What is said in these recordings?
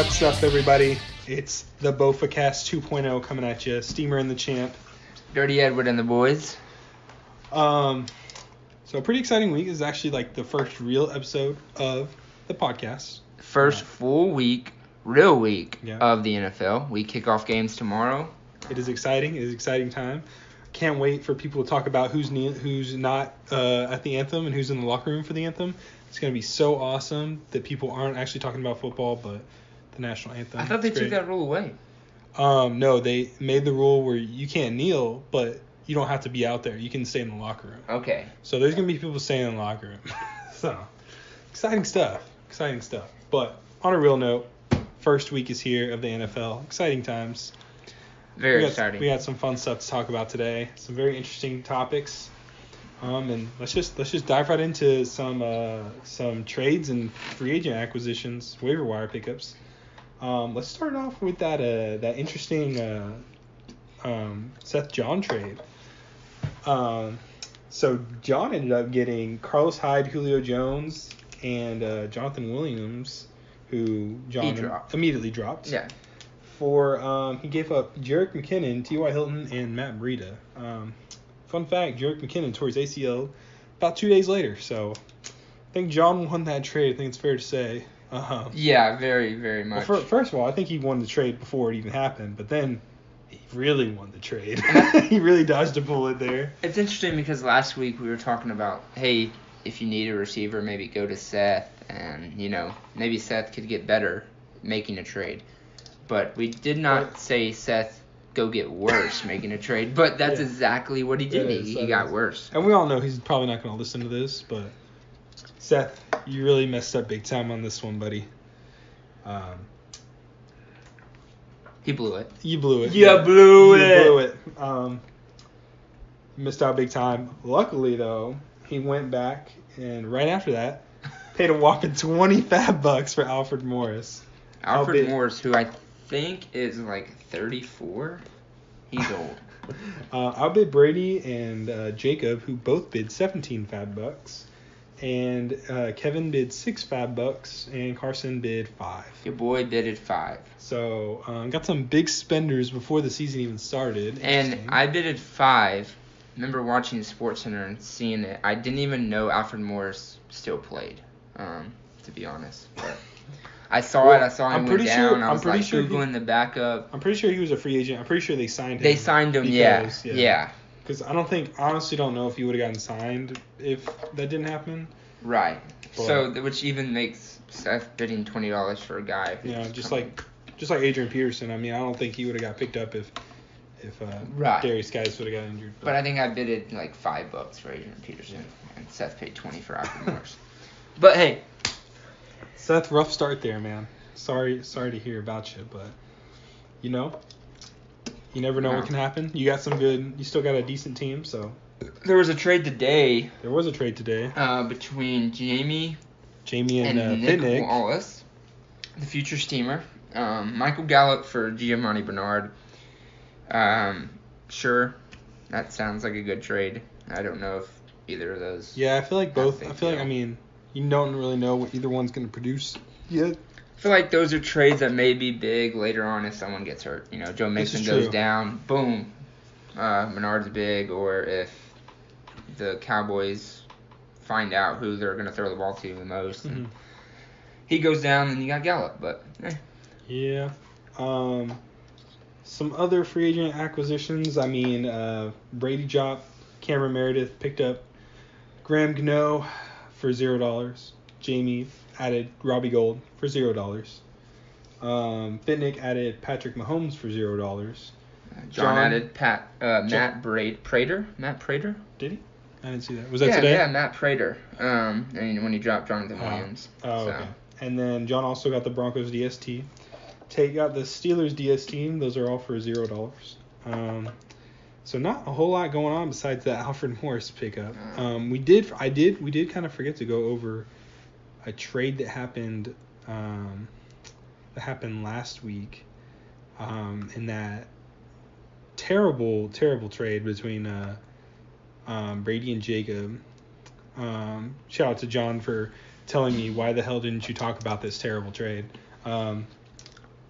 What's up, everybody? It's the BOFAcast 2.0 coming at you. Steamer and the Champ. Dirty Edward and the boys. So a pretty exciting week. This is actually like the first real episode of the podcast. First full week, real week Yeah. of the NFL. We kick off games tomorrow. It is exciting. It is an exciting time. Can't wait for people to talk about who's not at the anthem and who's in the locker room for the anthem. It's going to be so awesome that people aren't actually talking about football, but the national anthem. I thought they took that rule away. No, they made the rule where you can't kneel, but you don't have to be out there. You can stay in the locker room. Okay. So there's going to be people staying in the locker room. So, exciting stuff. But on a real note, first week is here of the NFL. Exciting times. Very exciting. We got some fun stuff to talk about today. Some very interesting topics. And let's just dive right into some trades and free agent acquisitions, waiver wire pickups. Let's start off with that interesting Seth John trade. So John ended up getting Carlos Hyde, Julio Jones, and Jonathan Williams, who John immediately dropped. Yeah. For he gave up Jerick McKinnon, T.Y. Hilton, and Matt Breida. Fun fact, Jerick McKinnon tore his ACL about 2 days later. So I think John won that trade. I think it's fair to say. Yeah, very, very much. Well, first of all, I think he won the trade before it even happened. But then he really won the trade. He really dodged a bullet there. It's interesting because last week we were talking about, hey, if you need a receiver, maybe go to Seth. And, maybe Seth could get better making a trade. But we did not say Seth go get worse making a trade. But that's exactly what he did. He got worse. And we all know he's probably not going to listen to this. But Seth, you really messed up big time on this one, buddy. He blew it. You blew it. You blew it. Missed out big time. Luckily, though, he went back and right after that paid a whopping $20 for Alfred Morris. Alfred Morris, who I think is like 34. He's old. Albert Brady and Jacob, who both bid $17, and Kevin bid $6, and Carson bid $5. Your boy bidded $5. So got some big spenders before the season even started. And I bidded $5. Remember watching SportsCenter and seeing it. I didn't even know Alfred Morris still played, to be honest. But I saw it. I saw him went down. I was like Googling the backup. I'm pretty sure he was a free agent. I'm pretty sure they signed him. They signed him, because, yeah. Because I honestly don't know if he would have gotten signed if that didn't happen. Right. But, so, which even makes Seth bidding $20 for a guy. Just like Adrian Peterson. I mean, I don't think he would have got picked up if Darius Guice would have got injured. But I think I bidded like $5 for Adrian Peterson, and Seth paid $20 for Alfred Morris. But hey. Seth, rough start there, man. Sorry to hear about you, but you never know what can happen. You still got a decent team, so. There was a trade today. Between Jamie and Nick Fitnick. Wallace, the future steamer. Michael Gallup for Giovanni Bernard. Sure, that sounds like a good trade. I don't know if either of those. Yeah, I feel like both. You don't really know what either one's going to produce yet. I feel like those are trades that may be big later on if someone gets hurt. Joe Mixon goes down, boom, Bernard's big, or if the Cowboys find out who they're going to throw the ball to the most. Mm-hmm. He goes down, and you got Gallup, but Yeah. Some other free agent acquisitions. I mean, Brady dropped. Cameron Meredith picked up Graham Gano for $0. Jamie added Robbie Gould for $0. Fitnick added Patrick Mahomes for $0. John added Matt Prater. Matt Prater? Did he? I didn't see that. Was that today? Yeah, Matt Prater. And when he dropped Jonathan Williams. Okay. And then John also got the Broncos DST. Tate got the Steelers DST. Those are all for $0. So not a whole lot going on besides that Alfred Morris pickup. We did kind of forget to go over a trade that happened last week. In that terrible trade between Brady and Jacob. Shout out to John for telling me why the hell didn't you talk about this terrible trade.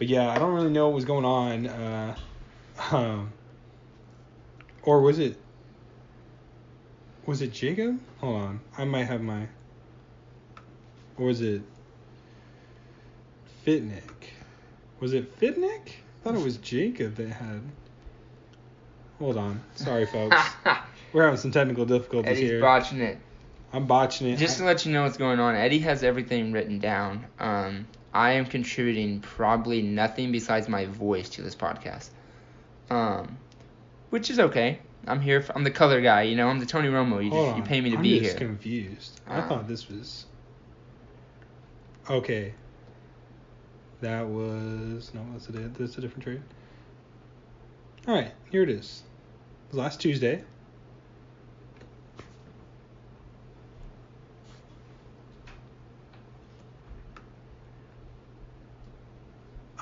But yeah, I don't really know what was going on. Or was it Jacob? Hold on. I might have my... Or was it Fitnick? Was it Fitnick? I thought it was Jacob that had... Hold on. Sorry, folks. We're having some technical difficulties Eddie's here. botching it. I'm botching it. Just to let you know what's going on, Eddie has everything written down. I am contributing probably nothing besides my voice to this podcast. Which is okay. I'm here. I'm the color guy, you know. I'm the Tony Romo. You pay me to be here. I'm just confused. I thought this was... Okay. That was... No, that's a different trade. All right, here it is. It was last Tuesday.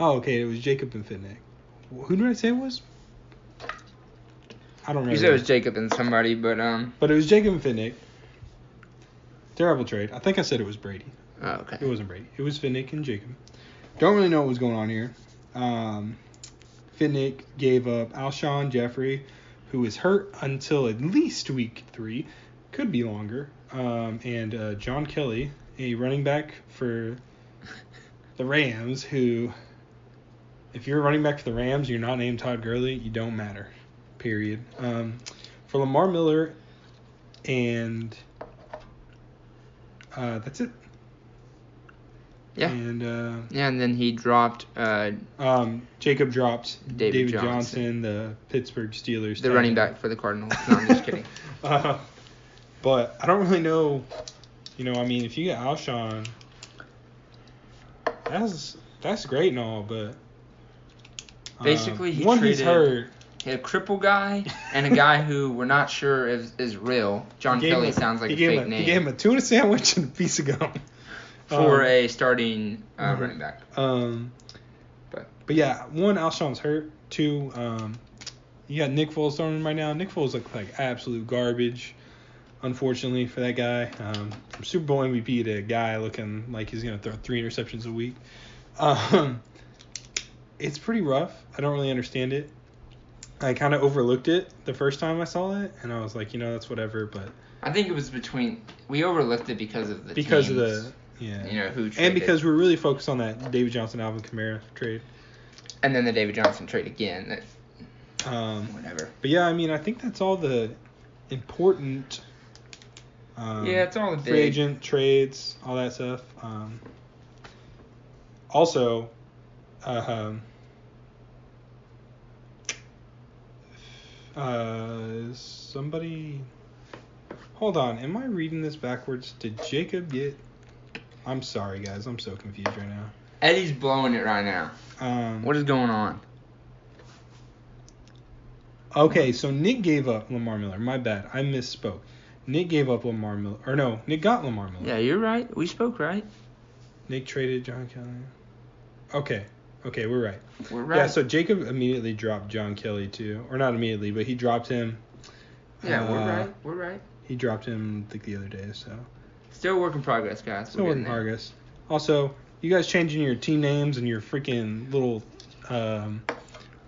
Oh, okay, it was Jacob and Fitnick. Who did I say it was? I don't remember. You said it was Jacob and somebody, but But it was Jacob and Fitnick. Terrible trade. I think I said it was Brady. Oh, okay. It wasn't Brady. It was Fitnick and Jacob. Don't really know what was going on here. Fitnick gave up Alshon Jeffrey, who is hurt until at least week 3. Could be longer. And John Kelly, a running back for the Rams, who, if you're a running back for the Rams, you're not named Todd Gurley, you don't matter. Period. For Lamar Miller, and that's it. Yeah. And and then he dropped Jacob dropped David Johnson, the Pittsburgh Steelers. The running back for the Cardinals. No, I'm just kidding. But I don't really know. You know, I mean, if you get Alshon, that's great and all, but basically he one, traded he's hurt. a cripple guy and a guy who we're not sure is real. John Kelly sounds like a fake name. He gave him a tuna sandwich and a piece of gum. For a starting running back. But yeah, one, Alshon's hurt. 2, you got Nick Foles throwing him right now. Nick Foles looks like absolute garbage, unfortunately, for that guy. From Super Bowl MVP to a guy looking like he's going to throw 3 interceptions a week. It's pretty rough. I don't really understand it. I kind of overlooked it the first time I saw it, and I was like, you know, that's whatever. But I think it was we overlooked it because of the teams, of the you know who traded. And because we're really focused on that David Johnson Alvin Kamara trade. And then the David Johnson trade again. Whatever. But yeah, I mean, I think that's all the important. It's all the big free agent trades, all that stuff. Also, somebody. Hold on, am I reading this backwards? Did Jacob get? I'm sorry, guys. I'm so confused right now. Eddie's blowing it right now. What is going on? Okay, so Nick gave up Lamar Miller. My bad. I misspoke. Nick gave up Lamar Miller. Or no, Nick got Lamar Miller. Yeah, you're right. We spoke right. Nick traded John Kelly. Okay, we're right. We're right. Yeah, so Jacob immediately dropped John Kelly too. Or not immediately, but he dropped him. Yeah, we're right. He dropped him, I think, the other day, so. Still work in progress, guys. Still work in progress. Also, you guys changing your team names and your freaking little,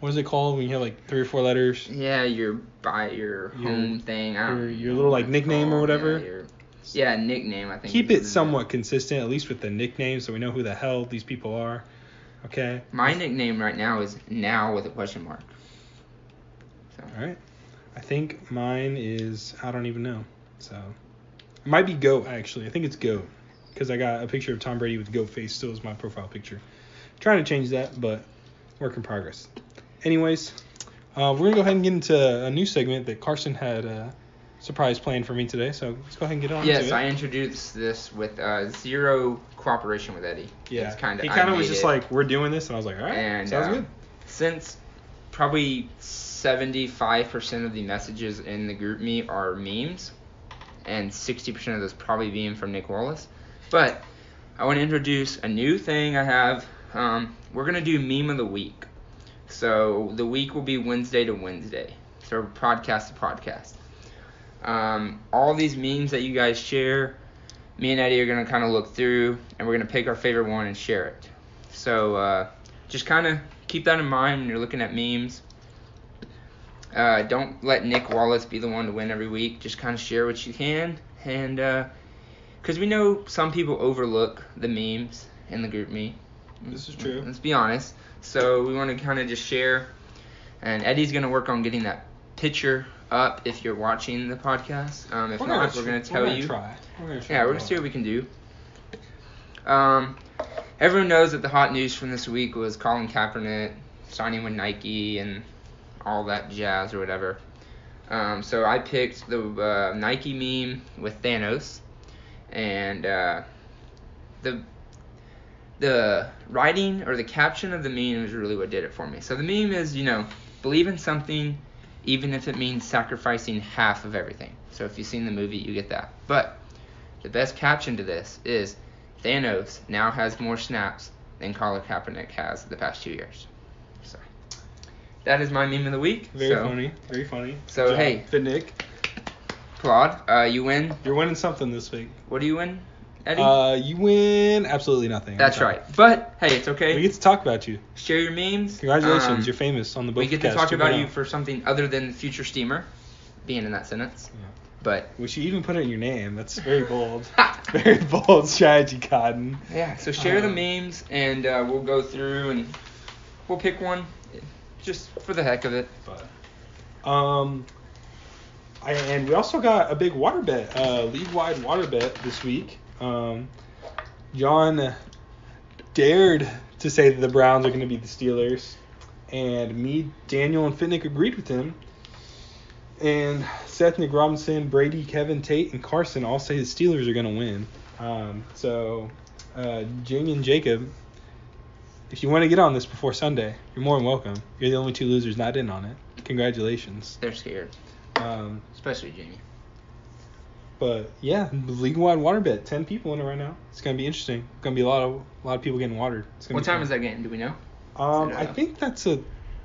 what is it called when you have like 3 or 4 letters? Yeah, your home thing. Your little like nickname or whatever. Yeah, nickname, I think. Keep it somewhat consistent, at least with the nickname, so we know who the hell these people are. Okay? My nickname right now is Now with a question mark. So. All right. I think mine is, I don't even know. So, it might be GOAT, actually. I think it's GOAT. Because I got a picture of Tom Brady with GOAT face still as my profile picture. Trying to change that, but work in progress. Anyways, we're going to go ahead and get into a new segment that Carson had a surprise plan for me today. So, let's go ahead and get on to it. Yes, I introduced this with zero cooperation with Eddie. Yeah, he kind of was just like, we're doing this. And I was like, all right, and, sounds good. Since probably 75% of the messages in the group me are memes, and 60% of those probably being from Nick Wallace. But I want to introduce a new thing I have. We're going to do Meme of the Week. So the week will be Wednesday to Wednesday. So podcast to podcast. All these memes that you guys share, me and Eddie are going to kind of look through, and we're going to pick our favorite one and share it. So just kind of keep that in mind when you're looking at memes. Don't let Nick Wallace be the one to win every week. Just kind of share what you can. And because we know some people overlook the memes in the group me. This is true. Let's be honest. So we want to kind of just share. And Eddie's going to work on getting that picture up if you're watching the podcast. If not, we're going to tell you. We're going to try. Yeah, we're going to see what we can do. Everyone knows that the hot news from this week was Colin Kaepernick signing with Nike and all that jazz or whatever. So I picked the Nike meme with Thanos, and the writing or the caption of the meme is really what did it for me. So the meme is, believe in something even if it means sacrificing half of everything. So if you've seen the movie, you get that. But the best caption to this is Thanos now has more snaps than Colin Kaepernick has the past 2 years. So that is my meme of the week. Very funny. Very funny. So, John, hey. Nick. Claude, you win. You're winning something this week. What do you win, Eddie? You win absolutely nothing. That's right. But, hey, it's okay. We get to talk about you. Share your memes. Congratulations. You're famous on the BOFAcast. We get to talk about you for something other than future steamer, being in that sentence. Yeah. But we should even put it in your name. That's very bold. Very bold strategy, Cotton. Yeah, so share the memes, and we'll go through, and we'll pick one just for the heck of it. But, and we also got a big water bet, league-wide water bet this week. John dared to say that the Browns are going to beat the Steelers, and me, Daniel, and Fitnick agreed with him. And Seth, Nick Robinson, Brady, Kevin, Tate, and Carson all say the Steelers are going to win. So Jamie and Jacob, if you want to get on this before Sunday, you're more than welcome. You're the only two losers not in on it. Congratulations. They're scared. Especially Jamie. But yeah, the league-wide water bet, 10 people in it right now. It's gonna be interesting. It's gonna be a lot of people getting watered. What time is that game? Do we know? I think that's a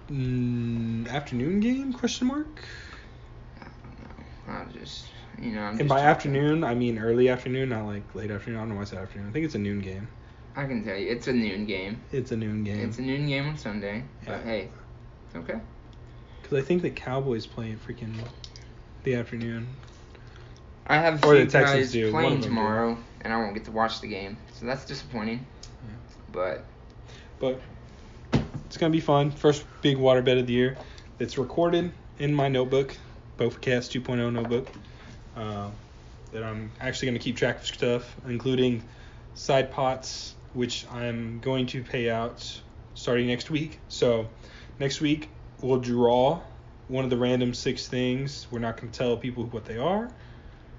afternoon game? Question mark. I'll just, I'm and just by afternoon, I mean early afternoon, not like late afternoon. I don't know why I said afternoon. I think it's a noon game. I can tell you, it's a noon game. It's a noon game. It's a noon game on Sunday. Yeah. But hey, it's okay. Because I think the Cowboys play it freaking the afternoon. I have or a the few Texans guys do. playing tomorrow, and I won't get to watch the game. So that's disappointing. Yeah. But it's going to be fun. First big water bet of the year. It's recorded in my notebook, BOFAcast 2.0 notebook, that I'm actually going to keep track of stuff, including side pots, which I'm going to pay out starting next week. So next week we'll draw one of the random 6 things. We're not going to tell people what they are.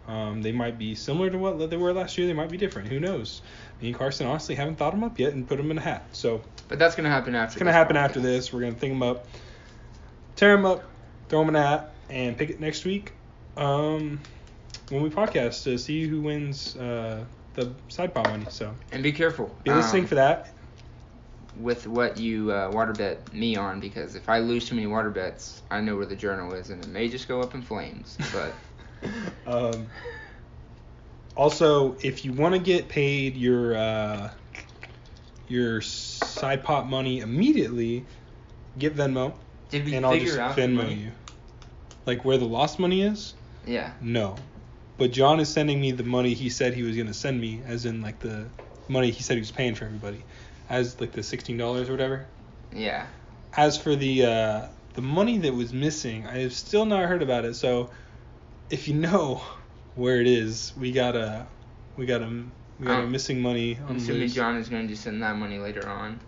They might be similar to what they were last year. They might be different. Who knows? Me and Carson honestly haven't thought them up yet and put them in a hat. So, but that's gonna happen after. It's gonna happen after this. We're gonna think them up, tear them up, throw them in a hat, and pick it next week when we podcast to see who wins the side pot money. So. And be careful. Be listening for that. With what you water bet me on, because if I lose too many water bets, I know where the journal is, and it may just go up in flames. But. Also, if you want to get paid your side pot money immediately, get Venmo. Did we and I'll figure just out Venmo you. Like where the lost money is? Yeah. No. But John is sending me the money he said he was going to send me, as in like the money he said he was paying for everybody, as like the $16 or whatever. Yeah. As for the money that was missing, I have still not heard about it. So if you know where it is, we got a missing money. I'm assuming John is going to send that money later on.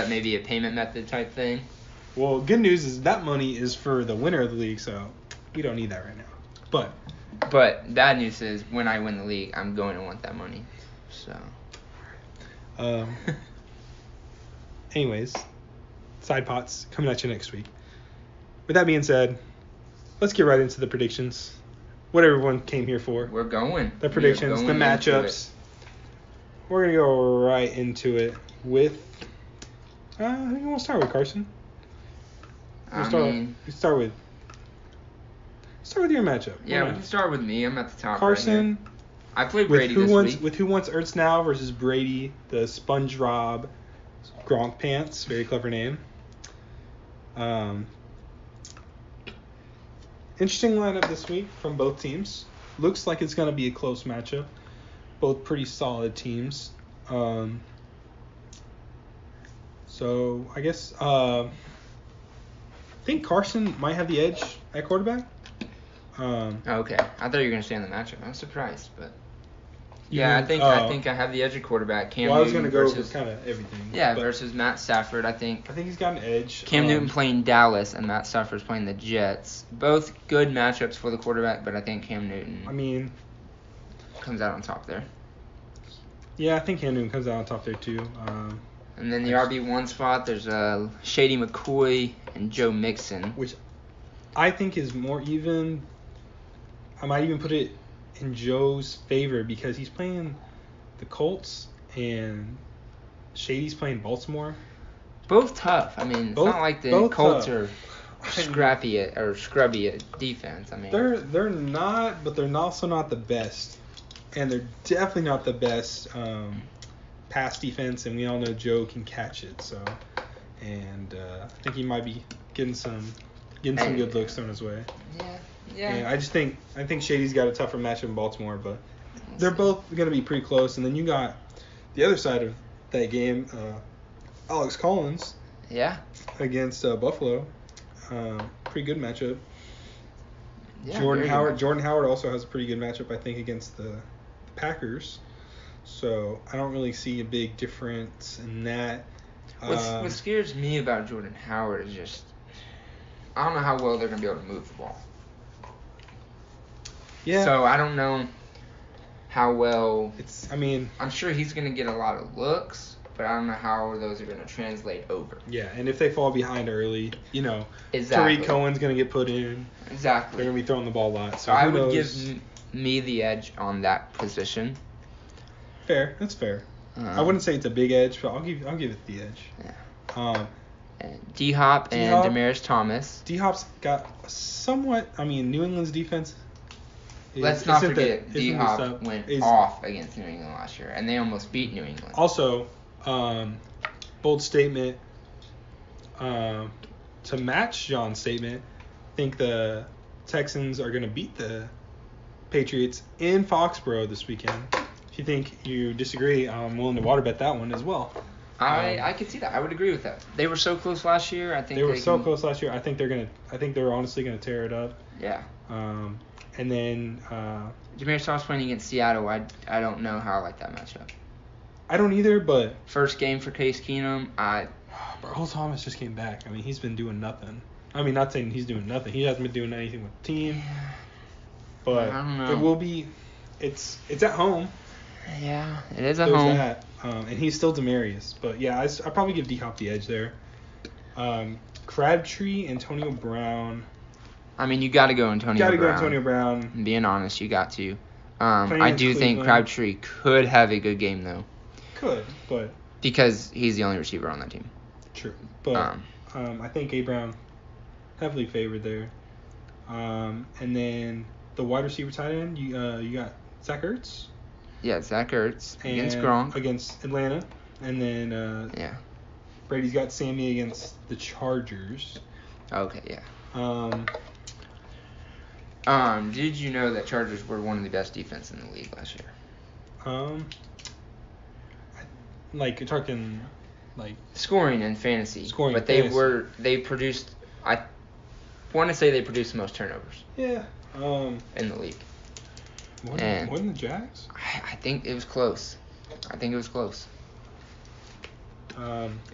Maybe a payment method type thing. Well, good news is that money is for the winner of the league, so we don't need that right now. But bad news is when I win the league, I'm going to want that money. So. Anyways, side pots coming at you next week. With that being said, let's get right into the predictions. What everyone came here for. We're going. The predictions, the matchups. We're going to go right into it with... I think we'll start with Carson. Start with your matchup. Yeah, we can start with me. I'm at the top. Carson. Right, I played Brady this week. With Who Wants Ertz Now versus Brady, the SpongeBob Gronk Pants, very clever name. Interesting lineup this week from both teams. Looks like it's going to be a close matchup. Both pretty solid teams. So I guess I think Carson might have the edge at quarterback. Okay, I thought you were gonna say in the matchup. I'm surprised, but yeah, I think I have the edge at quarterback. Cam Newton I was Newton gonna go versus kind of everything. Yeah, versus Matt Stafford. I think he's got an edge. Cam Newton playing Dallas and Matt Stafford's playing the Jets. Both good matchups for the quarterback, but I think Cam Newton comes out on top there. Yeah, I think Cam Newton comes out on top there too. And then the RB1 spot, there's Shady McCoy and Joe Mixon, which I think is more even. I might even put it in Joe's favor because he's playing the Colts and Shady's playing Baltimore. Both tough. I mean, it's not like the Colts are scrappy or scrubby at defense. I mean, they're not, but they're also not the best, and they're definitely not the best pass defense. And we all know Joe can catch it. So, and I think he might be getting some good looks thrown his way. Yeah. And I think Shady's got a tougher matchup in Baltimore, but they're both going to be pretty close. And then you got the other side of that game, Alex Collins. Yeah. Against Buffalo. Pretty good matchup. Yeah, Jordan Howard also has a pretty good matchup, I think, against the Packers. So I don't really see a big difference in that. What scares me about Jordan Howard is just I don't know how well they're going to be able to move the ball. Yeah. So I don't know how well. I'm sure he's going to get a lot of looks, but I don't know how those are going to translate over. Yeah, and if they fall behind early, Exactly. Tariq Cohen's going to get put in. Exactly. They're going to be throwing the ball a lot. So I would give me the edge on that position. Fair. That's fair. I wouldn't say it's a big edge, but I'll give it the edge. Yeah. D-Hop and Demaryius Thomas. D-Hop's got somewhat. New England's defense. Let's not forget D-Hop went off against New England last year, and they almost beat New England. Also, bold statement. To match John's statement, I think the Texans are going to beat the Patriots in Foxborough this weekend. If you think you disagree, I'm willing to water bet that one as well. I could see that. I would agree with that. They were so close last year. I think they were so close last year. I think they're honestly gonna tear it up. Yeah. And then Demaryius Thomas playing against Seattle. I don't know how I like that matchup. I don't either, but first game for Case Keenum. Earl Thomas just came back. He's been doing nothing. Not saying he's doing nothing. He hasn't been doing anything with the team. But I don't know. It will be. It's at home. Yeah, it is at home. That. And he's still Demaryius. But yeah, I probably give D-Hop the edge there. Crabtree, Antonio Brown. You got to go Antonio Brown. Got to go Antonio Brown. Being honest, you got to. I do think Crabtree could have a good game though. Could, but because he's the only receiver on that team. True, but I think A. Brown heavily favored there. And then the wide receiver tight end, you got Zach Ertz. Yeah, Zach Ertz against Gronk. Against Atlanta. And then Brady's got Sammy against the Chargers. Okay, yeah. Did you know that Chargers were one of the best defense in the league last year? You're talking scoring and fantasy. But they produced. I want to say they produced the most turnovers. Yeah. In the league. Wasn't the Jags? I think it was close.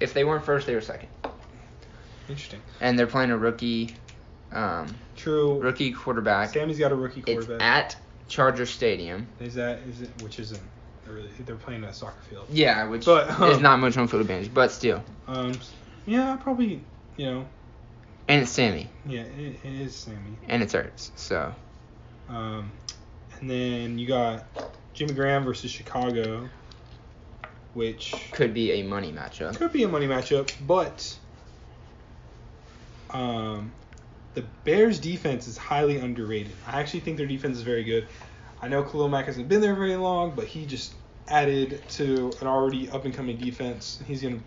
If they weren't first, they were second. Interesting. And they're playing a rookie. True. Rookie quarterback. Sammy's got a rookie quarterback. It's at Charger Stadium. Which isn't really? They're playing at a soccer field. Yeah, which is not much home field advantage, but still. Yeah, probably. And it's Sammy. Yeah, it is Sammy. And it's Ertz. So. And then you got Jimmy Graham versus Chicago, which could be a money matchup. But the Bears' defense is highly underrated. I actually think their defense is very good. I know Khalil Mack hasn't been there very long, but he just added to an already up-and-coming defense. He's going to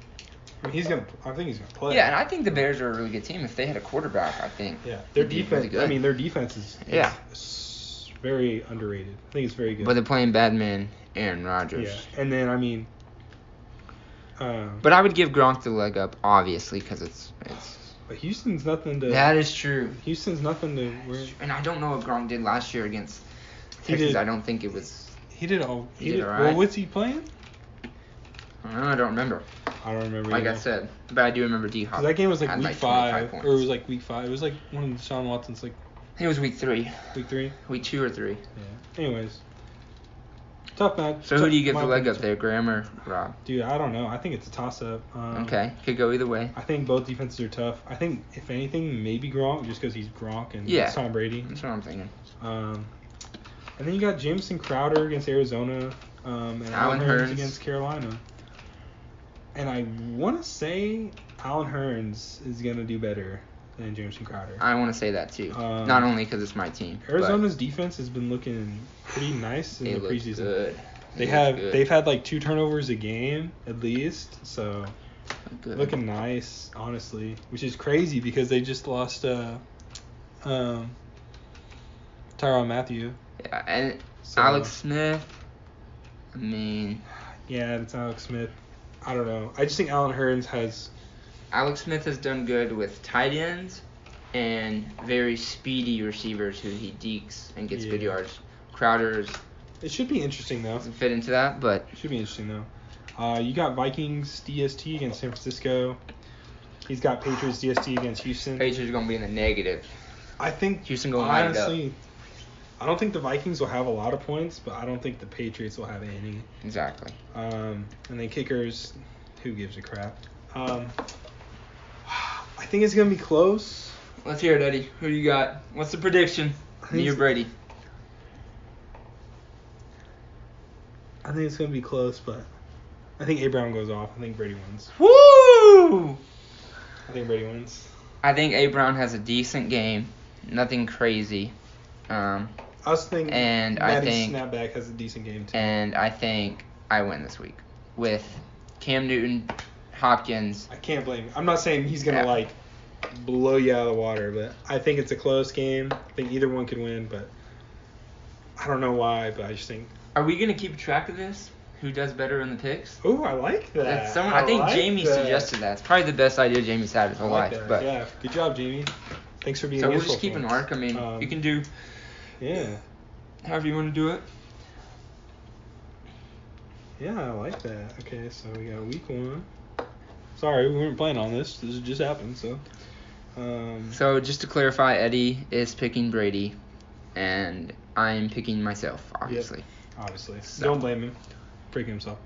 I mean, I think he's gonna play. Yeah, and I think the Bears are a really good team. If they had a quarterback, I think. Yeah, their it'd be defense. really good. I mean, their defense is very underrated. I think it's very good. But they're playing bad man Aaron Rodgers. Yeah, and then I mean. But I would give Gronk the leg up, obviously, because it's. But Houston's nothing to. That is true. Houston's nothing to. And I don't know what Gronk did last year against He Texas. did- I don't think it was. He did all. He did all Well, right. what's he playing? I don't remember. I don't remember. Like either. I said, but I do remember D-Hop. 'Cause that game was like had week 25 5, points. or it was like week 5. It was like one of Deshaun Watson's like It was week 3. week 3. Week 2 or 3. Yeah. Anyways, tough match. So who do you give my the leg up opinion. there, Graham or Rob? Dude, I don't know. I think it's a toss up. Okay, could go either way. I think both defenses are tough. I think if anything, maybe Gronk, just because he's Gronk and Yeah. it's Tom Brady. That's what I'm thinking. And then you got Jameson Crowder against Arizona, and Allen Hurns against Carolina. And I want to say Allen Hurns is gonna do better than Jameson Crowder. I want to say that too. Not only because it's my team. Arizona's defense has been looking pretty nice in they the look preseason. good. They've had like 2 turnovers a game at least, so Good. looking nice, honestly, which is crazy because they just lost Tyrann Mathieu. Yeah, and So, Alex Smith. I mean, Yeah, it's Alex Smith. I don't know. I just think Allen Hurns has. Alex Smith has done good with tight ends and very speedy receivers who he dekes and gets good Yeah. yards. Crowder's It should be interesting though. doesn't fit into that, but It should be interesting though. You got Vikings DST against San Francisco. He's got Patriots DST against Houston. Patriots are going to be in the negative. I think Houston going light it up. honestly, I don't think the Vikings will have a lot of points, but I don't think the Patriots will have any. Exactly. And then kickers, who gives a crap? I think it's gonna be close. Let's hear it, Eddie. Who you got? What's the prediction? Me or Brady? I think it's gonna be close, but I think A. Brown goes off. I think Brady wins. Woo! I think Brady wins. I think A. Brown has a decent game. Nothing crazy. I was thinking. And I Matty think- Snapback has a decent game too. And I think I win this week with Cam Newton, Hopkins. I can't blame him. I'm not saying he's gonna Yeah. like blow you out of the water, but I think it's a close game. I think either one could win, but I don't know why. But I just think. Are we gonna keep track of this? Who does better in the picks? Oh, I like that. That's I think like Jamie that. suggested that. It's probably the best idea Jamie's had his I whole like life. that. But Yeah, good job, Jamie. Thanks for being. so we'll useful just keep for an us. arc. I mean, you can do Yeah. however you want to do it. Yeah, I like that. Okay, so we got week 1. Sorry, we weren't planning on this. This just happened. So. So just to clarify, Eddie is picking Brady, and I'm picking myself, obviously. Obviously. So. Don't blame him. Freaking himself.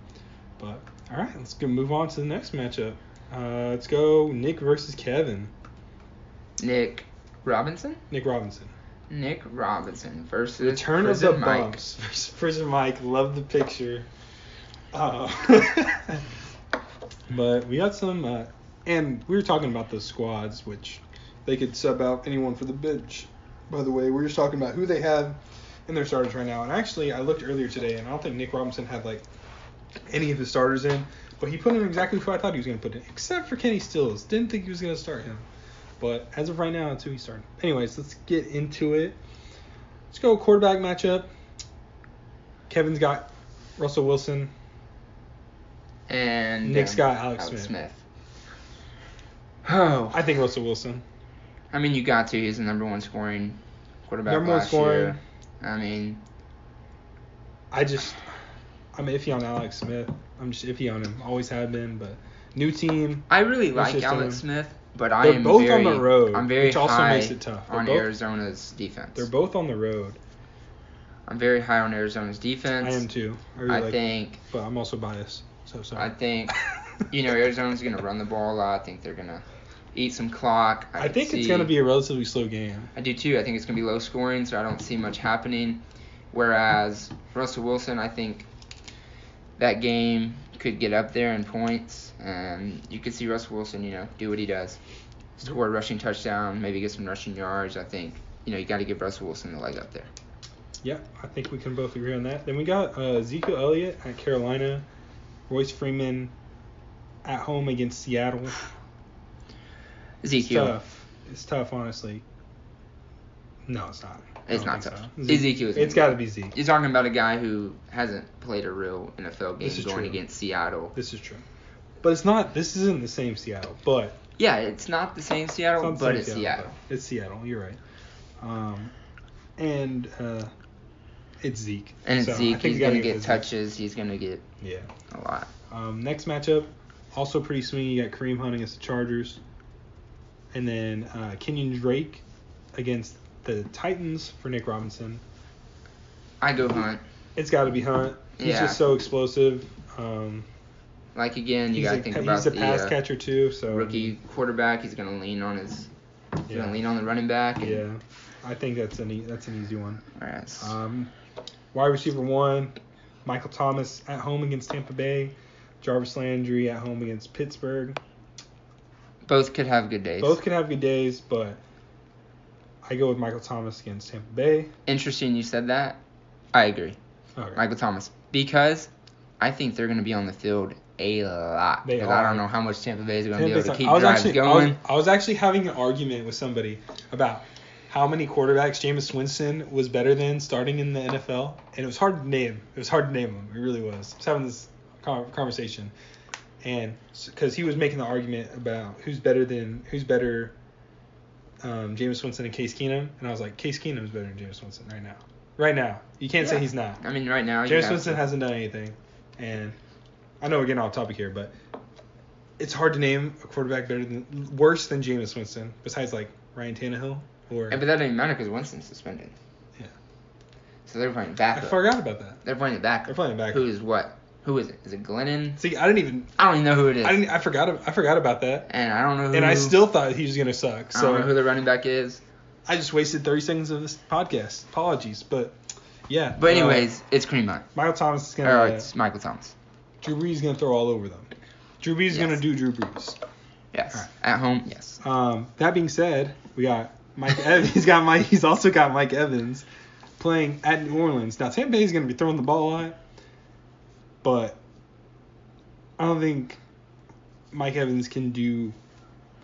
But, alright, let's go move on to the next matchup. Let's go Nick versus Kevin. Nick Robinson? Nick Robinson. Nick Robinson versus Return of the Prison Mike. Bumps. Prison Mike. Love the picture. But we got some, and we were talking about the squads, which they could sub out anyone for the bench. By the way, we were just talking about who they have in their starters right now. And actually, I looked earlier today, and I don't think Nick Robinson had, like, any of his starters in. But he put in exactly who I thought he was going to put in, except for Kenny Stills. Didn't think he was going to start him. But as of right now, that's who he's starting. Anyways, let's get into it. Let's go quarterback matchup. Kevin's got Russell Wilson. And Nick's got Alex Smith. Oh. I think Russell Wilson. I mean, you got to. He's the number 1 scoring quarterback Number 1 last scoring. year. I mean, I'm iffy on Alex Smith. I'm just iffy on him. Always have been, but new team. I really New like system. Alex Smith, but I They're am both very, on the road, I'm very which also high makes it tough. They're on both- Arizona's defense. They're both on the road. I'm very high on Arizona's defense. I am too. Really like it, think, but I'm also biased. So sorry. I think, Arizona's going to run the ball a lot. I think they're going to eat some clock. I think it's going to be a relatively slow game. I do too. I think it's going to be low scoring, so I don't see much happening. Whereas Russell Wilson, I think that game could get up there in points, and you could see Russell Wilson, do what he does. Score a rushing touchdown, maybe get some rushing yards. I think, you got to give Russell Wilson the leg up there. Yeah, I think we can both agree on that. Then we got Ezekiel Elliott at Carolina, Royce Freeman at home against Seattle. Ezekiel. It's tough, honestly. No, it's not. It's not tough. So. Ezekiel. It's got to be Zeke. You're talking about a guy who hasn't played a real NFL game going true. against Seattle. This is true. But it's not. This isn't the same Seattle. But yeah, it's not the same Seattle, but it's Seattle. It's Seattle. You're right. And it's Zeke. And it's Zeke. He's going to get touches. He's going to get a lot. Next matchup, also pretty swingy. You got Kareem Hunt against the Chargers. And then Kenyon Drake against the Titans for Nick Robinson. I go Hunt. It's got to be Hunt. He's just so explosive. Like, again, you got to think about he's a pass catcher, too. So rookie quarterback. He's going to lean on the running back. Yeah. I think that's an easy one. All right. Wide receiver 1, Michael Thomas at home against Tampa Bay. Jarvis Landry at home against Pittsburgh. Both could have good days. But I go with Michael Thomas against Tampa Bay. Interesting you said that. I agree. Okay. Michael Thomas. Because I think they're going to be on the field a lot. Because I don't know how much Tampa Bay is going to be able to keep drives going. I was actually having an argument with somebody about how many quarterbacks Jameis Winston was better than starting in the NFL. And it was hard to name. Them. It really was. I was having this conversation. And because he was making the argument about who's better Jameis Winston and Case Keenum, and I was like, Case Keenum is better than Jameis Winston right now. You can't say he's not. I mean, right now Jameis Winston hasn't done anything, and I know we're getting off topic here, but it's hard to name a quarterback worse than Jameis Winston besides like Ryan Tannehill or. Yeah, but that doesn't matter because Winston's suspended. Yeah. So they're playing backup. I forgot about that. They're playing backup. Who is what? Who is it? Is it Glennon? See, I don't even know who it is. I forgot about that. And I don't know who. And I still thought he was gonna suck. So I don't know who the running back is. I just wasted 30 seconds of this podcast. Apologies, but yeah. But anyways, it's Kareem Hunt. Michael Thomas is gonna. It's Michael Thomas. Drew Brees is gonna throw all over them. Drew Brees is gonna do Drew Brees. Yes. Right. At home, yes. That being said, we got Mike Evans. He's also got Mike Evans playing at New Orleans. Now Tampa Bay is gonna be throwing the ball a lot, but I don't think Mike Evans can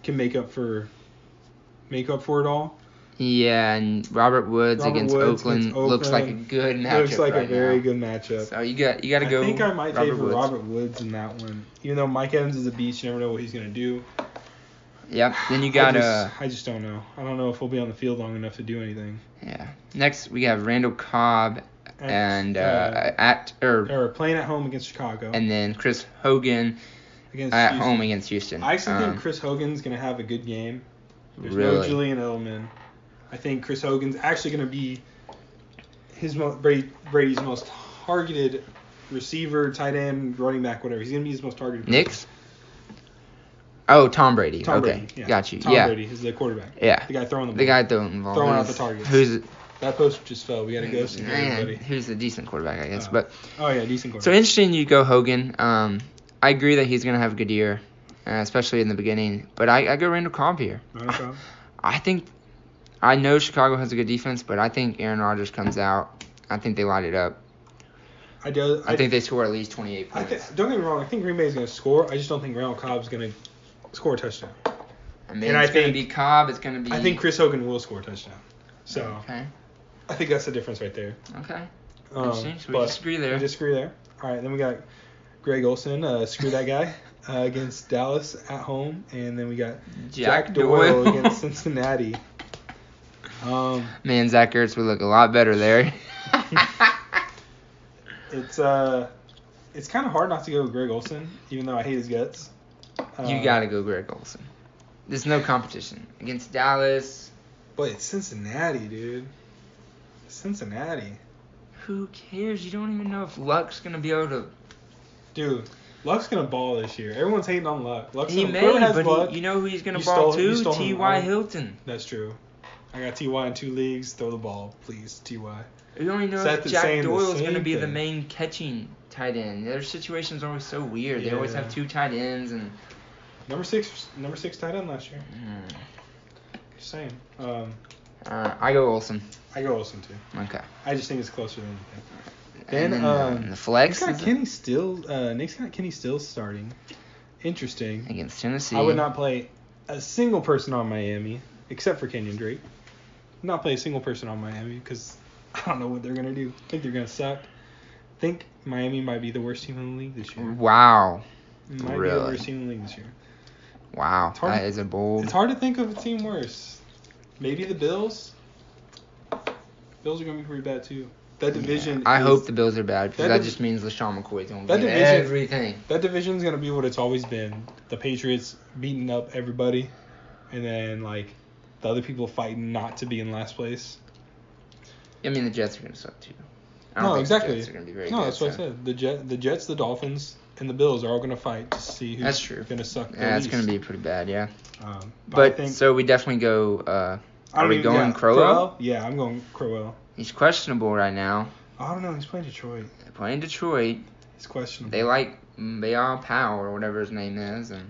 make up for it all. Yeah, and Robert Woods against Oakland looks like a good matchup. Looks like a very good matchup. So you got to go. I think I might favor Robert Woods in that one. Even though Mike Evans is a beast, you never know what he's gonna do. Yep. Then you got I just don't know. I don't know if he'll be on the field long enough to do anything. Yeah. Next we have Randall Cobb and playing at home against Chicago. And then Chris Hogan at home against Houston. I actually think Chris Hogan's gonna have a good game. There's no Julian Edelman. I think Chris Hogan's actually gonna be Brady's most targeted receiver, tight end, running back, whatever. He's gonna be his most targeted. Knicks? Oh, Tom Brady. Brady, yeah. Got you. Tom Brady is the quarterback. Yeah. The guy throwing the ball. The guy throwing the ball. Throwing out the targets. That post just fell. We got to go see everybody. Who's a decent quarterback, I guess. Decent quarterback. So interesting you go Hogan. I agree that he's going to have a good year, especially in the beginning. But I go Randall Cobb here. I know Chicago has a good defense, but I think Aaron Rodgers comes out. I think they light it up. I think they score at least 28 points. Don't get me wrong. I think Green Bay is going to score. I just don't think Randall Cobb's going to score a touchdown. I mean, it's going to be Cobb. It's going to be. I think Chris Hogan will score a touchdown. So. Okay. I think that's the difference right there. Okay. Interesting. So we disagree there. All right, then we got Greg Olsen, screw that guy, against Dallas at home. And then we got Jack Doyle against Cincinnati. Man, Zach Ertz would look a lot better there. It's kind of hard not to go with Greg Olsen, even though I hate his guts. You got to go Greg Olsen. There's no competition. Against Dallas. But it's Cincinnati, dude. Cincinnati. Who cares? You don't even know if Luck's going to be able to... Dude, Luck's going to ball this year. Everyone's hating on Luck. He may, but you know who he's going to ball too? T.Y. Hilton. That's true. I got T.Y. in 2 leagues. Throw the ball, please, T.Y. You only know if Jack Doyle's going to be the main catching tight end. Their situations are always so weird. They always have 2 tight ends. And Number six tight end last year. Just saying. I go Olsen. I go Olsen too. Okay. I just think it's closer than anything. Then the flex. Nick's got Kenny Stills starting. interesting. Against Tennessee. I would not play a single person on Miami except for Kenyon Drake. Not play a single person on Miami because I don't know what they're gonna do. I think they're gonna suck. I think Miami might be the worst team in the league this year. Wow. Might Really? be the worst team in the league this year. Wow. That is a bold. It's hard to think of a team worse. Maybe the Bills. Bills are gonna be pretty bad too. That division. I hope the Bills are bad because that just means LaShawn McCoy's gonna be everything. That division's gonna be what it's always been. The Patriots beating up everybody, and then like the other people fighting not to be in last place. I mean, the Jets are gonna suck too. No, exactly. The Jets are gonna be very no, good, that's what I said. The Jets, the Dolphins, and the Bills are all gonna fight to see who's gonna suck. Yeah, it's gonna be pretty bad. Yeah. But I think, so we definitely go. Are we going Crowell? Yeah, I'm going Crowell. He's questionable right now. I don't know. He's playing Detroit. They're playing Detroit. He's questionable. They like Bayal Powell or whatever his name is, and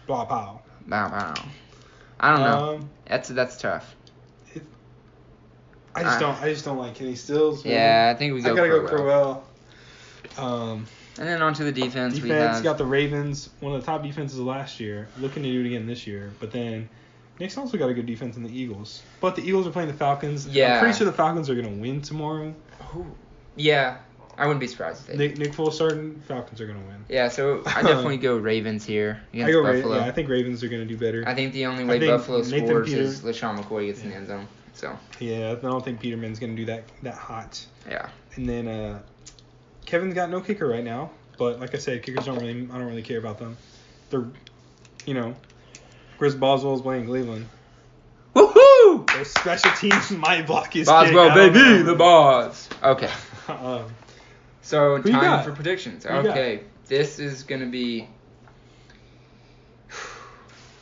Blah Pow. Bow. I don't know. That's tough. I just don't like Kenny Stills. Man. Yeah, I think we go. I gotta Crowell. go Crowell. And then on to the defense. We got the Ravens, one of the top defenses of last year, looking to do it again this year. But then Nick's also got a good defense in the Eagles. But the Eagles are playing the Falcons. Yeah. I'm pretty sure the Falcons are gonna win tomorrow. Yeah, I wouldn't be surprised if they did. Nick Foles starting, Falcons are gonna win. Yeah, so I definitely go Ravens here against Buffalo. I think Ravens are gonna do better. I think the only way Buffalo scores is LaShawn McCoy gets in the end zone. So. Yeah, I don't think Peterman's gonna do that hot. Yeah. And then Kevin's got no kicker right now, but like I said, kickers I don't really care about them. They're, Chris Boswell's playing Cleveland. Woohoo! Those special teams might block his Boswell, kick. baby, the boss. Okay. So who you time got? for predictions. Who you Okay, this is gonna be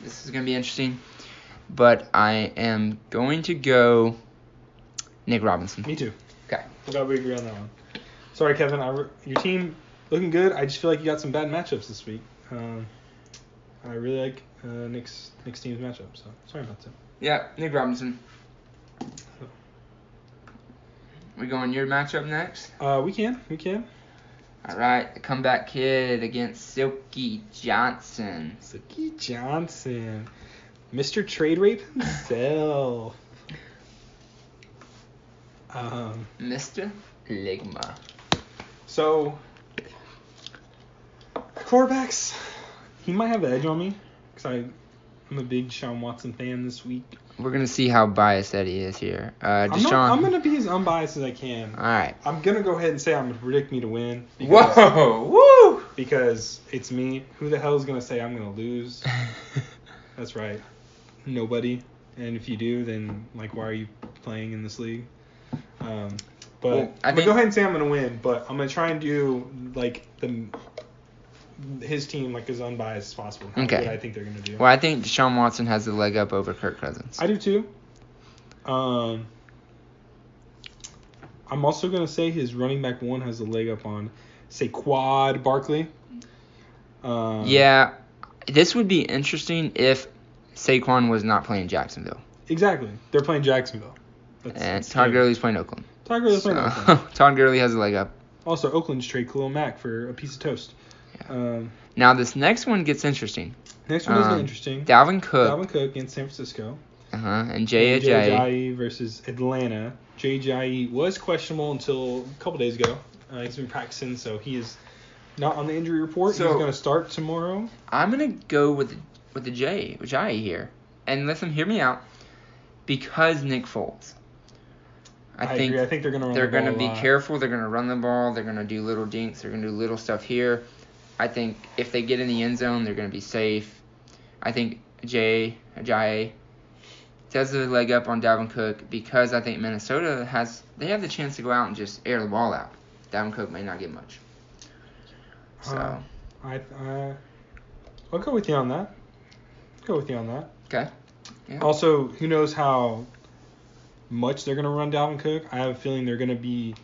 interesting, but I am going to go Nick Robinson. Me too. Okay. I thought we agree on that one. Sorry, Kevin. Your team looking good. I just feel like you got some bad matchups this week. I really like Nick's team's matchup, so sorry about that. Yeah, Nick Robinson. We going your matchup next? We can. All right, the comeback kid against Silky Johnson. Silky Johnson, Mr. Trade Rape himself. Mr. Ligma. So, quarterbacks, he might have the edge on me because I'm a big Deshaun Watson fan this week. We're going to see how biased Eddie is here. Deshaun. I'm going to be as unbiased as I can. All right. I'm going to go ahead and say I'm going to predict me to win. Whoa! Woo! Because it's me. Who the hell is going to say I'm going to lose? That's right. Nobody. And if you do, then, why are you playing in this league? I'm going to go ahead and say I'm going to win, but I'm going to try and do, his team as unbiased as possible. How good I think they're going to do. Well, I think Deshaun Watson has the leg up over Kirk Cousins. I do too. I'm also going to say his running back one has a leg up on Saquon Barkley. Yeah, this would be interesting if Saquon was not playing Jacksonville. Exactly. They're playing Jacksonville. And Todd Gurley's playing Oakland. Todd Gurley has a leg up. Also, Oakland's trade Khalil Mack for a piece of toast. Yeah. Now, this next one gets interesting. Next one is interesting. Dalvin Cook against San Francisco. And Jay Ajayi versus Atlanta. Jay Ajayi was questionable until a couple days ago. He's been practicing, so he is not on the injury report. So, he's going to start tomorrow. I'm going to go with the Ajayi here. And listen, hear me out. Because Nick Foles. I think agree. I think they're going to run the ball. They're going to be careful. They're going to run the ball. They're going to do little dinks. They're going to do little stuff here. I think if they get in the end zone, they're going to be safe. I think Ajayi does the leg up on Dalvin Cook because I think Minnesota have the chance to go out and just air the ball out. Dalvin Cook may not get much. So I'll go with you on that. Okay. Yeah. Also, who knows how much they're going to run Dalvin Cook? I have a feeling they're going to be.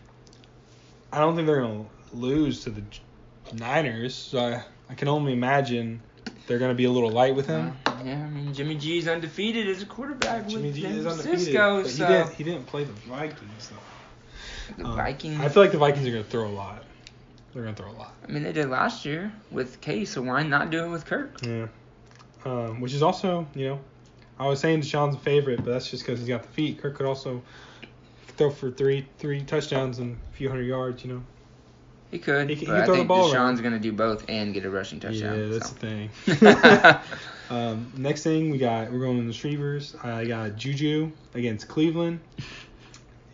I don't think they're going to lose to the Niners, so I can only imagine they're going to be a little light with him. Yeah, I mean, Jimmy G's undefeated as a quarterback Jimmy with G San is Francisco. undefeated, but he didn't play the Vikings, though. The Vikings. I feel like the Vikings are going to throw a lot. They're going to throw a lot. I mean, they did last year with Case, so why not do it with Kirk? Yeah. Which is also, I was saying Deshaun's a favorite, but that's just because he's got the feet. Kirk could also throw for three touchdowns and a few hundred yards, He could, He can but I throw the think ball Deshaun's around. going to do both and get a rushing touchdown. Yeah, that's so. the thing. Next thing, we're going in the receivers. I got Juju against Cleveland.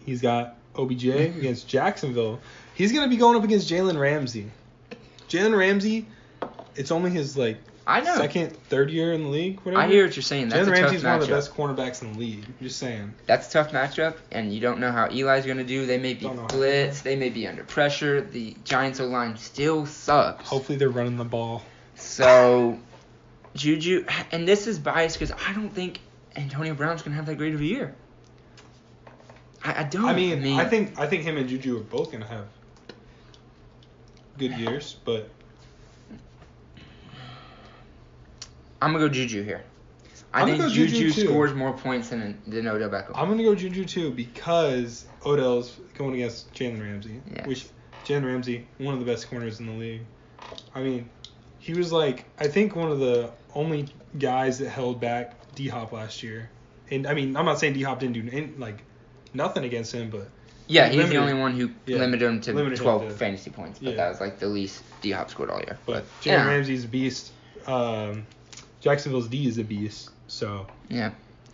He's got OBJ against Jacksonville. He's going to be going up against Jalen Ramsey. Jalen Ramsey, it's only his, second, third year in the league, whatever. I hear what you're saying. That's Jalen a tough Ramsey's one of the matchup. best cornerbacks in the league. I'm just saying. That's a tough matchup, and you don't know how Eli's going to do. They may be blitzed. They may be under pressure. The Giants' O-line still sucks. Hopefully they're running the ball. So, Juju, and this is biased because I don't think Antonio Brown's going to have that great of a year. I don't. I think him and Juju are both going to have good years, but I'm going to go Juju here. I think Juju scores more points than Odell Beckham. I'm going to go Juju too because Odell's going against Jalen Ramsey, which Jalen Ramsey, one of the best corners in the league. I mean, he was I think one of the only guys that held back D-Hop last year. And I mean, I'm not saying D-Hop didn't do nothing against him, but yeah, he's the only one who limited him to 12 fantasy points. But Yeah. that was the least D-Hop scored all year. But Jalen Ramsey's a beast. Jacksonville's D is a beast. So yeah,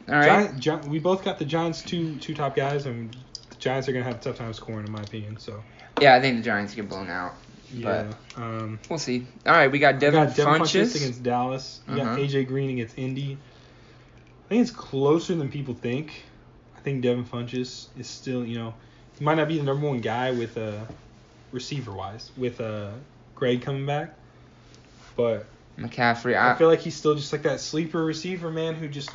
all right. We both got the Giants two top guys, and the Giants are gonna have a tough time scoring, in my opinion. So yeah, I think the Giants get blown out. Yeah, but we'll see. All right, we got Devin Funchess against Dallas. You got AJ Green against Indy. I think it's closer than people think. I think Devin Funchess is still, he might not be the number one guy with receiver wise with Greg coming back, but McCaffrey. I feel like he's still just that sleeper receiver, man, who just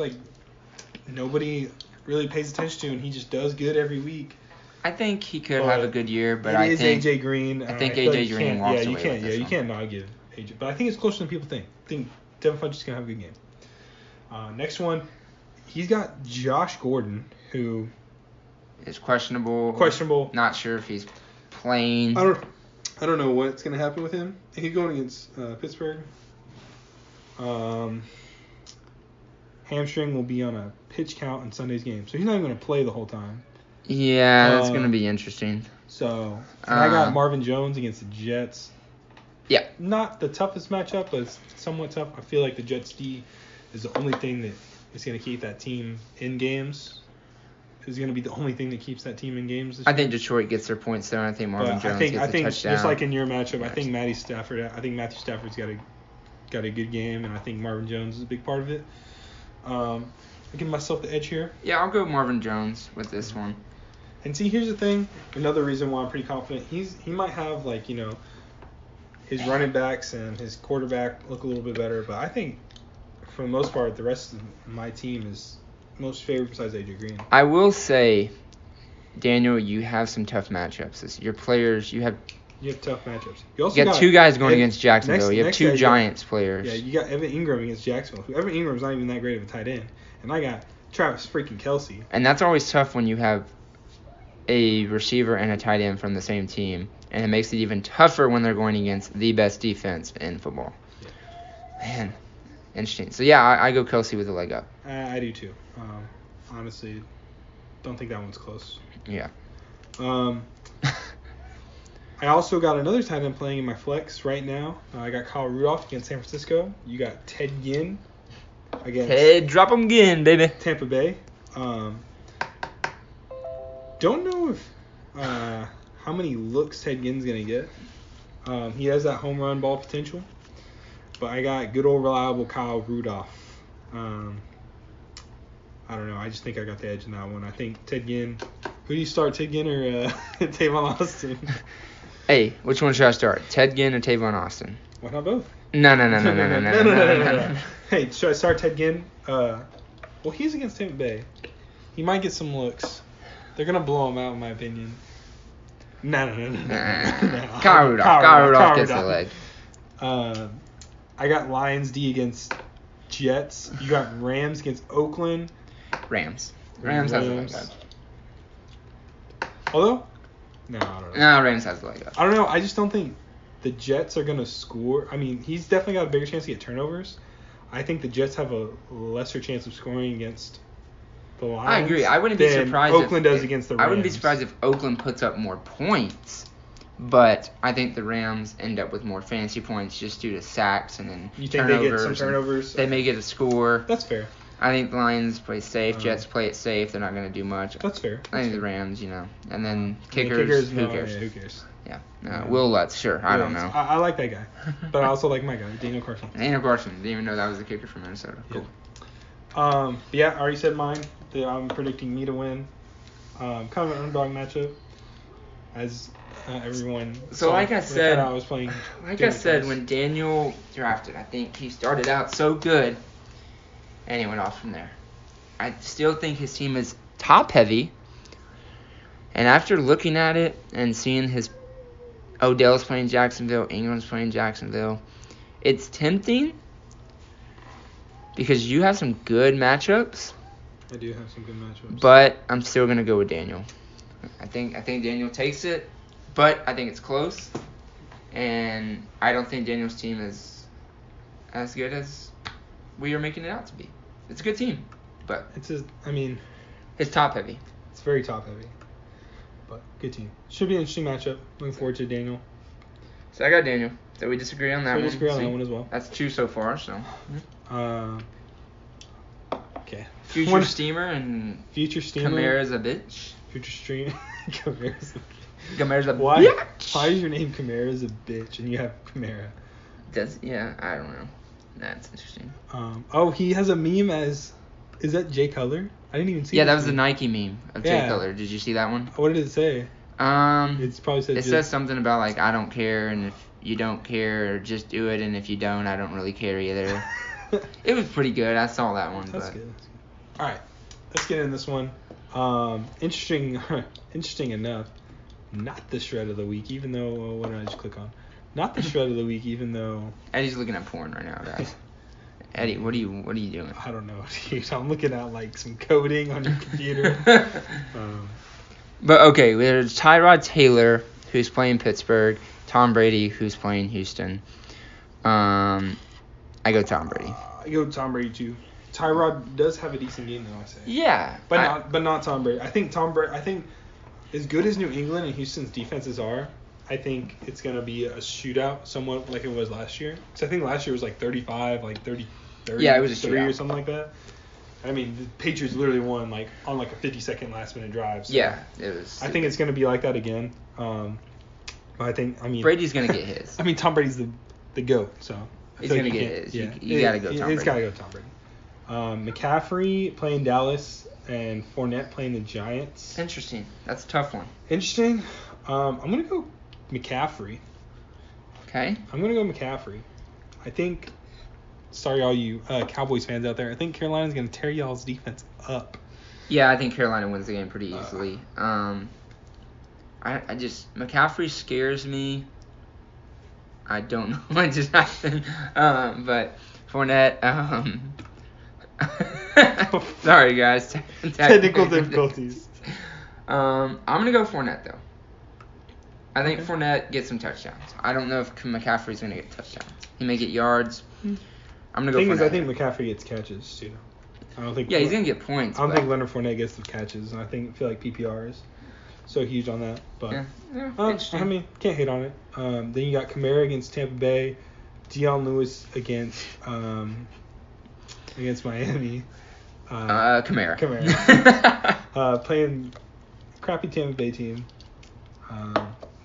nobody really pays attention to, and he just does good every week. I think he could have a good year, but I think AJ Green. I think AJ Green walks away with this one. You can't not give AJ, but I think it's closer than people think. I think Devin Funchess is gonna have a good game. Next one, he's got Josh Gordon, who is questionable. Not sure if he's playing. I don't know what's gonna happen with him. He's going against Pittsburgh. Hamstring will be on a pitch count in Sunday's game, so he's not even gonna play the whole time. Yeah, that's gonna be interesting. So I got Marvin Jones against the Jets. Yeah. Not the toughest matchup, but it's somewhat tough. I feel like the Jets D is the only thing that is going to keep that team in games. Is going to be the only thing that keeps that team in games. I think Detroit gets their points there. I think Marvin Jones gets a touchdown. Just like in your matchup, I think Matthew Stafford's got a good game, and I think Marvin Jones is a big part of it. I'm giving myself the edge here. Yeah, I'll go Marvin Jones with this one. And see, here's the thing. Another reason why I'm pretty confident. He might have his running backs and his quarterback look a little bit better, but I think for the most part, the rest of my team is most favored besides AJ Green. I will say, Daniel, you have some tough matchups. Your players, you have tough matchups. You got two guys going against Jacksonville. You have two Giants players. Yeah, you got Evan Ingram against Jacksonville. Evan Ingram's not even that great of a tight end, and I got Travis freaking Kelce. And that's always tough when you have a receiver and a tight end from the same team, and it makes it even tougher when they're going against the best defense in football. Yeah. Man, interesting. So yeah, I go Kelce with a leg up. I do too. Honestly, don't think that one's close. Yeah. I also got another tight end playing in my flex right now. I got Kyle Rudolph against San Francisco. You got Ted Ginn against drop him again, baby. Tampa Bay. Don't know if how many looks Ted Ginn's gonna get. He has that home run ball potential, but I got good old reliable Kyle Rudolph. I don't know. I just think I got the edge in that one. I think Ted Ginn. Who do you start, Ted Ginn or Tavon Austin? Hey, which one should I start? Ted Ginn or Tavon Austin? Why not both? No. Hey, should I start Ted Ginn? Well, he's against Tampa Bay. He might get some looks. They're gonna blow him out, in my opinion. No. Kyle Rudolph gets the leg. I got Lions D against Jets. You got Rams against Oakland. Rams has the leg up. Although, no, I don't know. No, Rams has the leg up. I don't know. I just don't think the Jets are going to score. I mean, he's definitely got a bigger chance to get turnovers. I think the Jets have a lesser chance of scoring against the Lions. I agree. I wouldn't be surprised Oakland does against the Rams. I wouldn't be surprised if Oakland puts up more points, but I think the Rams end up with more fantasy points just due to sacks and then you think turnovers. They get some turnovers? They may get a score. That's fair. I think the Lions play safe. Jets play it safe. They're not going to do much. That's fair. I think the Rams, and then kickers. Who cares? Yeah, who cares? Yeah. Will Lutz, sure. I don't know. I like that guy, but I also like my guy, Daniel Carson. Daniel Carson. Didn't even know that was the kicker from Minnesota. Cool. Yeah. I already said mine. I'm predicting me to win. Kind of an underdog matchup, as everyone. So like I said, I was playing. Like I said, when Daniel drafted, I think he started out so good, and he went off from there. I still think his team is top heavy, and after looking at it and seeing Odell's playing Jacksonville, Ingram's playing Jacksonville, it's tempting because you have some good matchups. I do have some good matchups. But I'm still going to go with Daniel. I think Daniel takes it, but I think it's close. And I don't think Daniel's team is as good as we are making it out to be. It's a good team, but it's top heavy. It's very top heavy. But good team. Should be an interesting matchup. Looking forward to Daniel. So I got Daniel. So we disagree on that one. We disagree on that one as well. That's 2 so far, so. Okay. Future Steamer and Future Steamer. Kamara's a bitch. Future Stream. Kamara's a Why? bitch. Why is your name Kamara's a bitch and you have Kamara? I don't know. That's interesting. He has a meme as. Is that Jay Cutler? I didn't even see. Yeah, that was the Nike meme of Jay Cutler. Did you see that one? What did it say? It's probably said. It says something about like I don't care, and if you don't care, just do it, and if you don't, I don't really care either. It was pretty good. I saw that one. That's good. All right, let's get in this one. Interesting enough. Not the shred of the week, even though what did I just click on? Not the shred of the week, even though. Eddie's looking at porn right now, guys. Eddie, what are you doing? I don't know, dude. I'm looking at like some coding on your computer. But okay, there's Tyrod Taylor, who's playing Pittsburgh. Tom Brady, who's playing Houston. I go Tom Brady. I go Tom Brady too. Tyrod does have a decent game though, I say. Yeah. But not Tom Brady. I think as good as New England and Houston's defenses are, I think it's going to be a shootout somewhat like it was last year. So I think last year was like 35, like 30, yeah, it was a 30 shootout. Or something like that. I mean, the Patriots literally won like on like a 50-second last-minute drive. So yeah, it was. I think it's going to be like that again. But Brady's going to get his. Tom Brady's the GOAT, so. He's going to get his. Yeah. You got to go Tom Brady. He's got to go Tom Brady. McCaffrey playing Dallas and Fournette playing the Giants. Interesting. That's a tough one. Interesting. I'm going to go McCaffrey. Okay. I'm going to go McCaffrey. I think, sorry all you Cowboys fans out there, I think Carolina's going to tear y'all's defense up. Yeah, I think Carolina wins the game pretty easily. McCaffrey scares me. I don't know what just happened. But Fournette, sorry guys. Technical difficulties. I'm going to go Fournette though. I think Fournette gets some touchdowns. I don't know if McCaffrey's going to get touchdowns. He may get yards. I'm going to go Fournette. I think McCaffrey gets catches too. I don't think. Yeah, he's going to get points. I don't think Leonard Fournette gets the catches, and I feel like PPR is so huge on that. But can't hate on it. Then you got Kamara against Tampa Bay, Dion Lewis against Miami. Kamara. Playing crappy Tampa Bay team.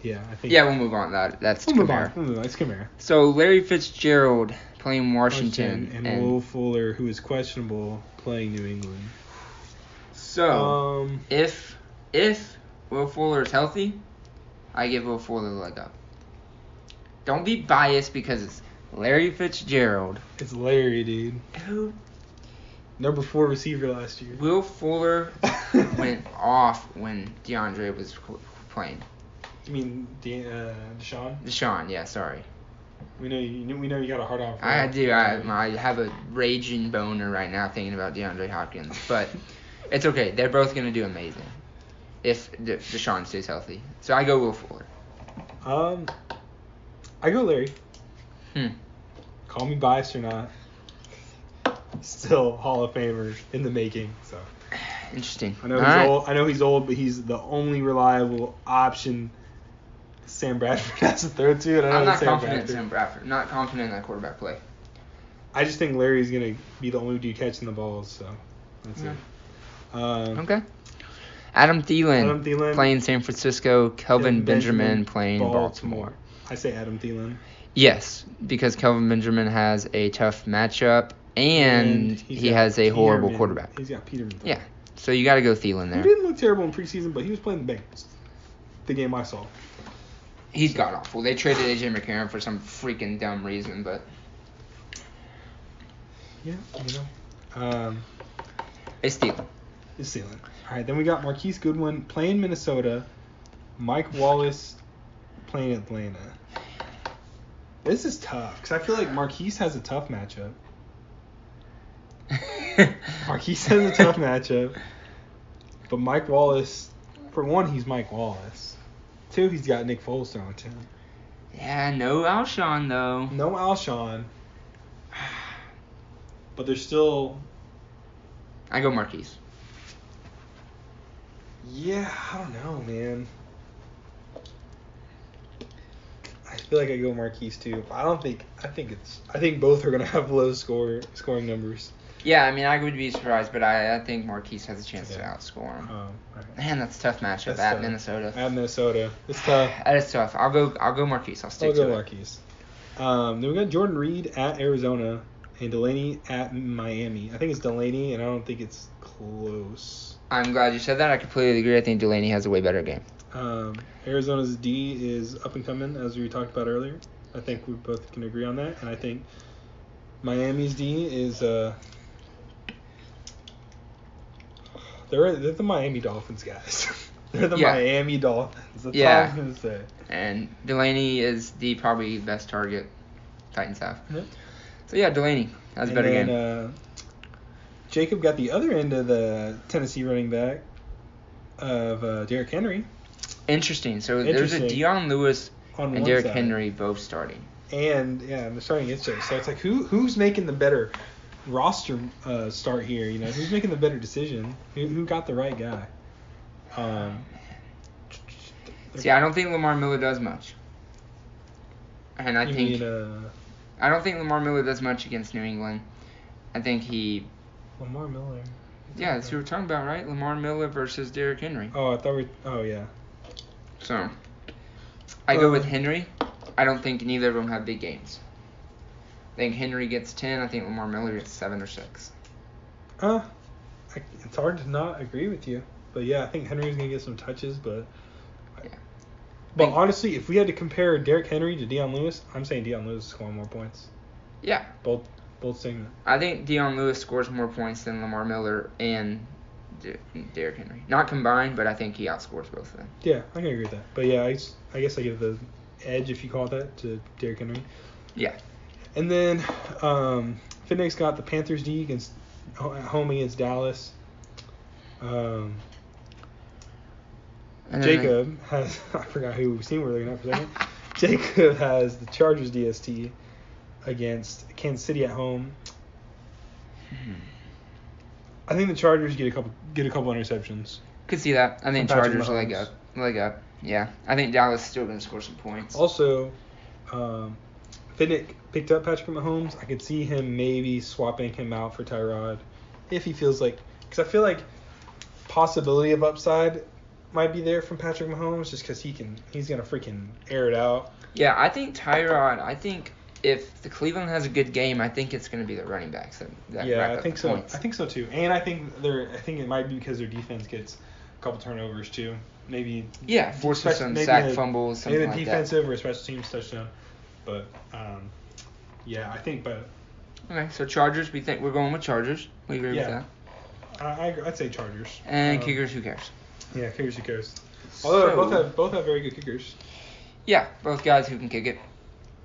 Yeah, I think. Yeah, we'll move on. That's Kamara. We'll move on. It's Kamara. So Larry Fitzgerald playing Washington and Will Fuller, who is questionable, playing New England. So if Will Fuller is healthy, I give Will Fuller the leg up. Don't be biased because it's Larry Fitzgerald. It's Larry, dude. Dude. Number 4 receiver last year. Will Fuller went off when DeAndre was playing. You mean Deshaun? Deshaun, yeah, sorry. We know you got a hard on. I do. I have a raging boner right now thinking about DeAndre Hopkins, but it's okay. They're both gonna do amazing if Deshaun stays healthy. So I go Will Fuller. I go Larry. Hmm. Call me biased or not. Still Hall of Famer in the making. So Interesting. I know he's old, but he's the only reliable option Sam Bradford has to throw to. And I'm not confident in Sam Bradford. Not confident in that quarterback play. I just think Larry's gonna be the only dude catching the balls. So that's it. Okay. Adam Thielen playing San Francisco. Kelvin Benjamin playing Baltimore. I say Adam Thielen. Yes, because Kelvin Benjamin has a tough matchup and he has a horrible quarterback. He's got Peterman. Yeah, so you got to go Thielen there. He didn't look terrible in preseason, but he was playing the Bengals. The game I saw. He's god awful. They traded AJ McCarron for some freaking dumb reason, but yeah, you know. It's Thielen. It's Thielen. All right, then we got Marquise Goodwin playing Minnesota. Mike Wallace playing Atlanta. This is tough because I feel like Marquise has a tough matchup. Marquise has a tough matchup. But Mike Wallace, for one, he's Mike Wallace. Two, he's got Nick Foles throwing to him. Yeah, no Alshon, though. No Alshon. But there's still... I go Marquise. Yeah, I don't know, man. I feel like I go Marquise too. I think both are gonna have low scoring numbers. Yeah, I mean I would be surprised, but I think Marquise has a chance to outscore him. Right. Man, that's a tough matchup at Minnesota. At Minnesota, it's tough. That is tough. I'll go Marquise. I'll go Marquise. Then we got Jordan Reed at Arizona and Delaney at Miami. I think it's Delaney, and I don't think it's close. I'm glad you said that. I completely agree. I think Delaney has a way better game. Arizona's D is up and coming, as we talked about earlier. I think we both can agree on that. And I think Miami's D is they're the Miami Dolphins guys. They're the Miami Dolphins. That's all I was gonna say. And Delaney is the probably best target Titans have. Yep. So yeah, Delaney has a better game. Jacob got the other end of the Tennessee running back of Derrick Henry. Interesting. So there's a Dion Lewis and Derrick Henry both starting. And they're starting against each other. So it's like who's making the better roster start here? You know, who's making the better decision? Who got the right guy? See, I don't think Lamar Miller does much. And I don't think Lamar Miller does much against New England. I think Lamar Miller. Yeah, that's what we're talking about, right? Lamar Miller versus Derrick Henry. Oh, I thought Oh, yeah. So, I go with Henry. I don't think neither of them have big games. I think Henry gets 10. I think Lamar Miller gets 7 or 6. It's hard to not agree with you. But, yeah, I think Henry's going to get some touches, but... Yeah. But, honestly, if we had to compare Derrick Henry to Dion Lewis, I'm saying Dion Lewis is scoring more points. Yeah. Both saying that. I think Dion Lewis scores more points than Lamar Miller and Derrick Henry. Not combined, but I think he outscores both of them. Yeah, I can agree with that. But yeah, I guess I give the edge, if you call it that, to Derrick Henry. Yeah. And then Fitnick's got the Panthers D at home against Dallas. Jacob has I forgot who we were looking at for a second. Jacob has the Chargers DST against Kansas City at home. I think the Chargers get a couple interceptions. Could see that. I think Chargers leg up. Yeah. I think Dallas is still going to score some points. Also, Fitnick picked up Patrick Mahomes. I could see him maybe swapping him out for Tyrod if he feels like, because I feel like possibility of upside might be there from Patrick Mahomes just because he's going to freaking air it out. Yeah, I think Tyrod, if the Cleveland has a good game, I think it's going to be the running backs that rack up the points. I think so too. And I think it might be because their defense gets a couple turnovers too. Maybe force some sack fumbles, something like that. Maybe a defensive or a special teams touchdown. But I think Okay, so Chargers, we think we're going with Chargers. We agree with that. I'd say Chargers. And kickers, who cares? Yeah, kickers, who cares? Although both have very good kickers. Yeah, both guys who can kick it.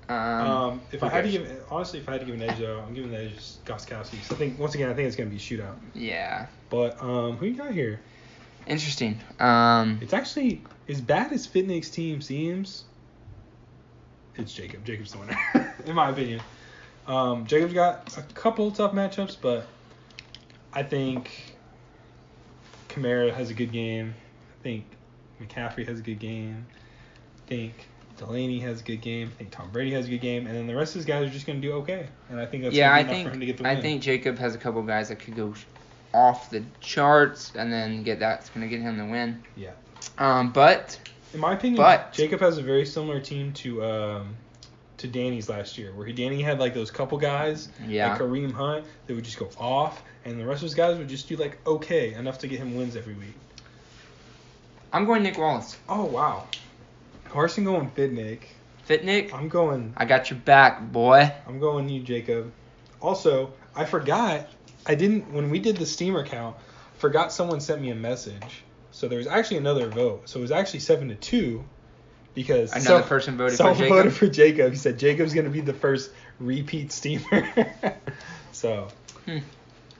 If I had to give an edge, though, I'm giving the edge to Gostkowski. So I think it's going to be a shootout. Yeah. But who you got here? Interesting. It's actually as bad as Fitnick's team seems. it's Jacob. Jacob's the winner, in my opinion. Jacob's got a couple tough matchups, but I think Kamara has a good game. I think McCaffrey has a good game. I think Delaney has a good game. I think Tom Brady has a good game. And then the rest of his guys are just going to do okay. And I think that's gonna be enough for him to get the win. I think Jacob has a couple guys that could go off the charts and then that's going to get him the win. Yeah. But in my opinion, Jacob has a very similar team to Danny's last year, where Danny had like those couple guys, like Kareem Hunt, that would just go off, and the rest of his guys would just do like okay, enough to get him wins every week. I'm going Nick Wallace. Oh wow, Carson going Fit Nick. Fit Nick. I'm going. I got your back, boy. I'm going you, Jacob. Also, I forgot. When we did the Steamer count, forgot someone sent me a message. So there was actually another vote. So it was actually 7-2 because another person voted for Jacob. Someone voted for Jacob. He said Jacob's going to be the first repeat Steamer. So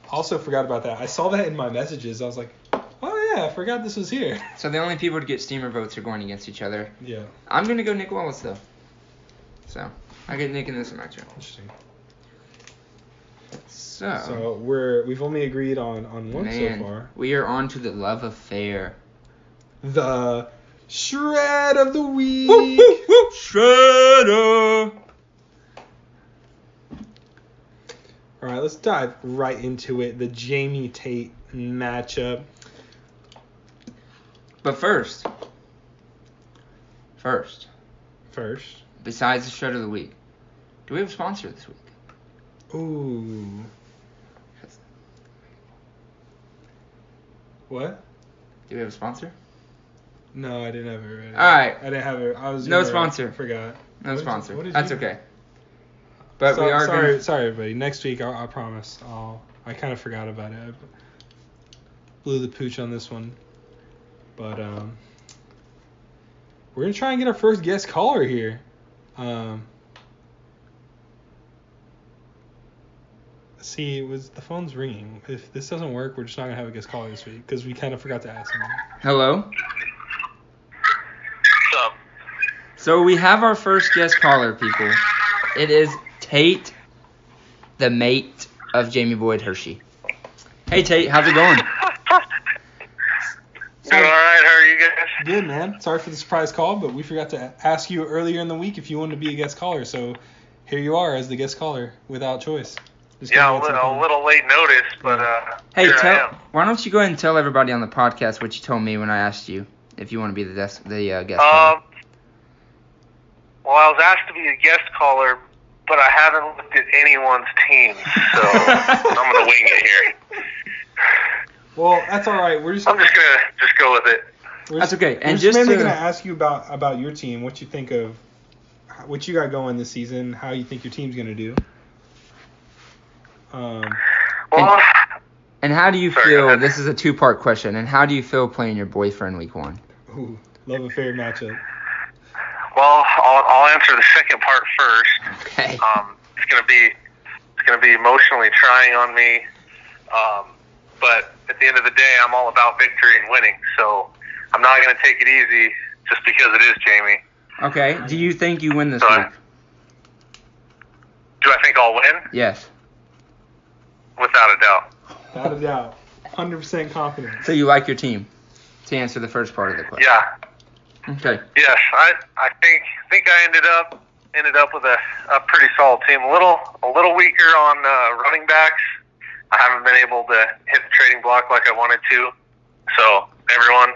also forgot about that. I saw that in my messages. I was like, oh yeah, I forgot this was here. So the only people to get Steamer votes are going against each other. Yeah. I'm going to go Nick Wallace though. So I get Nick in this matchup. Interesting. So we've only agreed on one so far. We are on to the love affair. The shred of the week. Woo, woo, woo. Shredder. All right, let's dive right into it. The Jamie Tate matchup. But first. Besides the shred of the week, do we have a sponsor this week? Ooh. What? Do we have a sponsor? No, I didn't have it ready. All right. I didn't have it. No sponsor. Forgot. No sponsor. That's okay. But we are sorry, everybody. Next week, I promise. I kind of forgot about it. I blew the pooch on this one. But we're gonna try and get our first guest caller here. See, the phone's ringing. If this doesn't work, we're just not going to have a guest caller this week because we kind of forgot to ask him. Hello? What's up? So we have our first guest caller, people. It is Tate, the mate of Jamie Boyd Hershey. Hey, Tate, how's it going? Doing all right. How are you guys? Good, man. Sorry for the surprise call, but we forgot to ask you earlier in the week if you wanted to be a guest caller. So here you are as the guest caller without choice. Yeah, a little late notice, but hey, here I am. Why don't you go ahead and tell everybody on the podcast what you told me when I asked you if you want to be the guest caller? Well, I was asked to be a guest caller, but I haven't looked at anyone's team, so I'm gonna wing it here. Well, that's all right. I'm just gonna go with it. That's okay. And we're just mainly gonna ask you about your team, what you think of what you got going this season, how you think your team's gonna do. And how do you feel? This is a two-part question. And how do you feel playing your boyfriend week 1? Ooh, love affair matchup. Well, I'll answer the second part first. Okay. It's gonna be emotionally trying on me. But at the end of the day, I'm all about victory and winning. So I'm not gonna take it easy just because it is Jamie. Okay. Do you think you win this week? Do I think I'll win? Yes. Without a doubt. Without a doubt. 100% confident. So you like your team? To answer the first part of the question. Yeah. Okay. Yes, I think I ended up with a pretty solid team. A little weaker on running backs. I haven't been able to hit the trading block like I wanted to. So everyone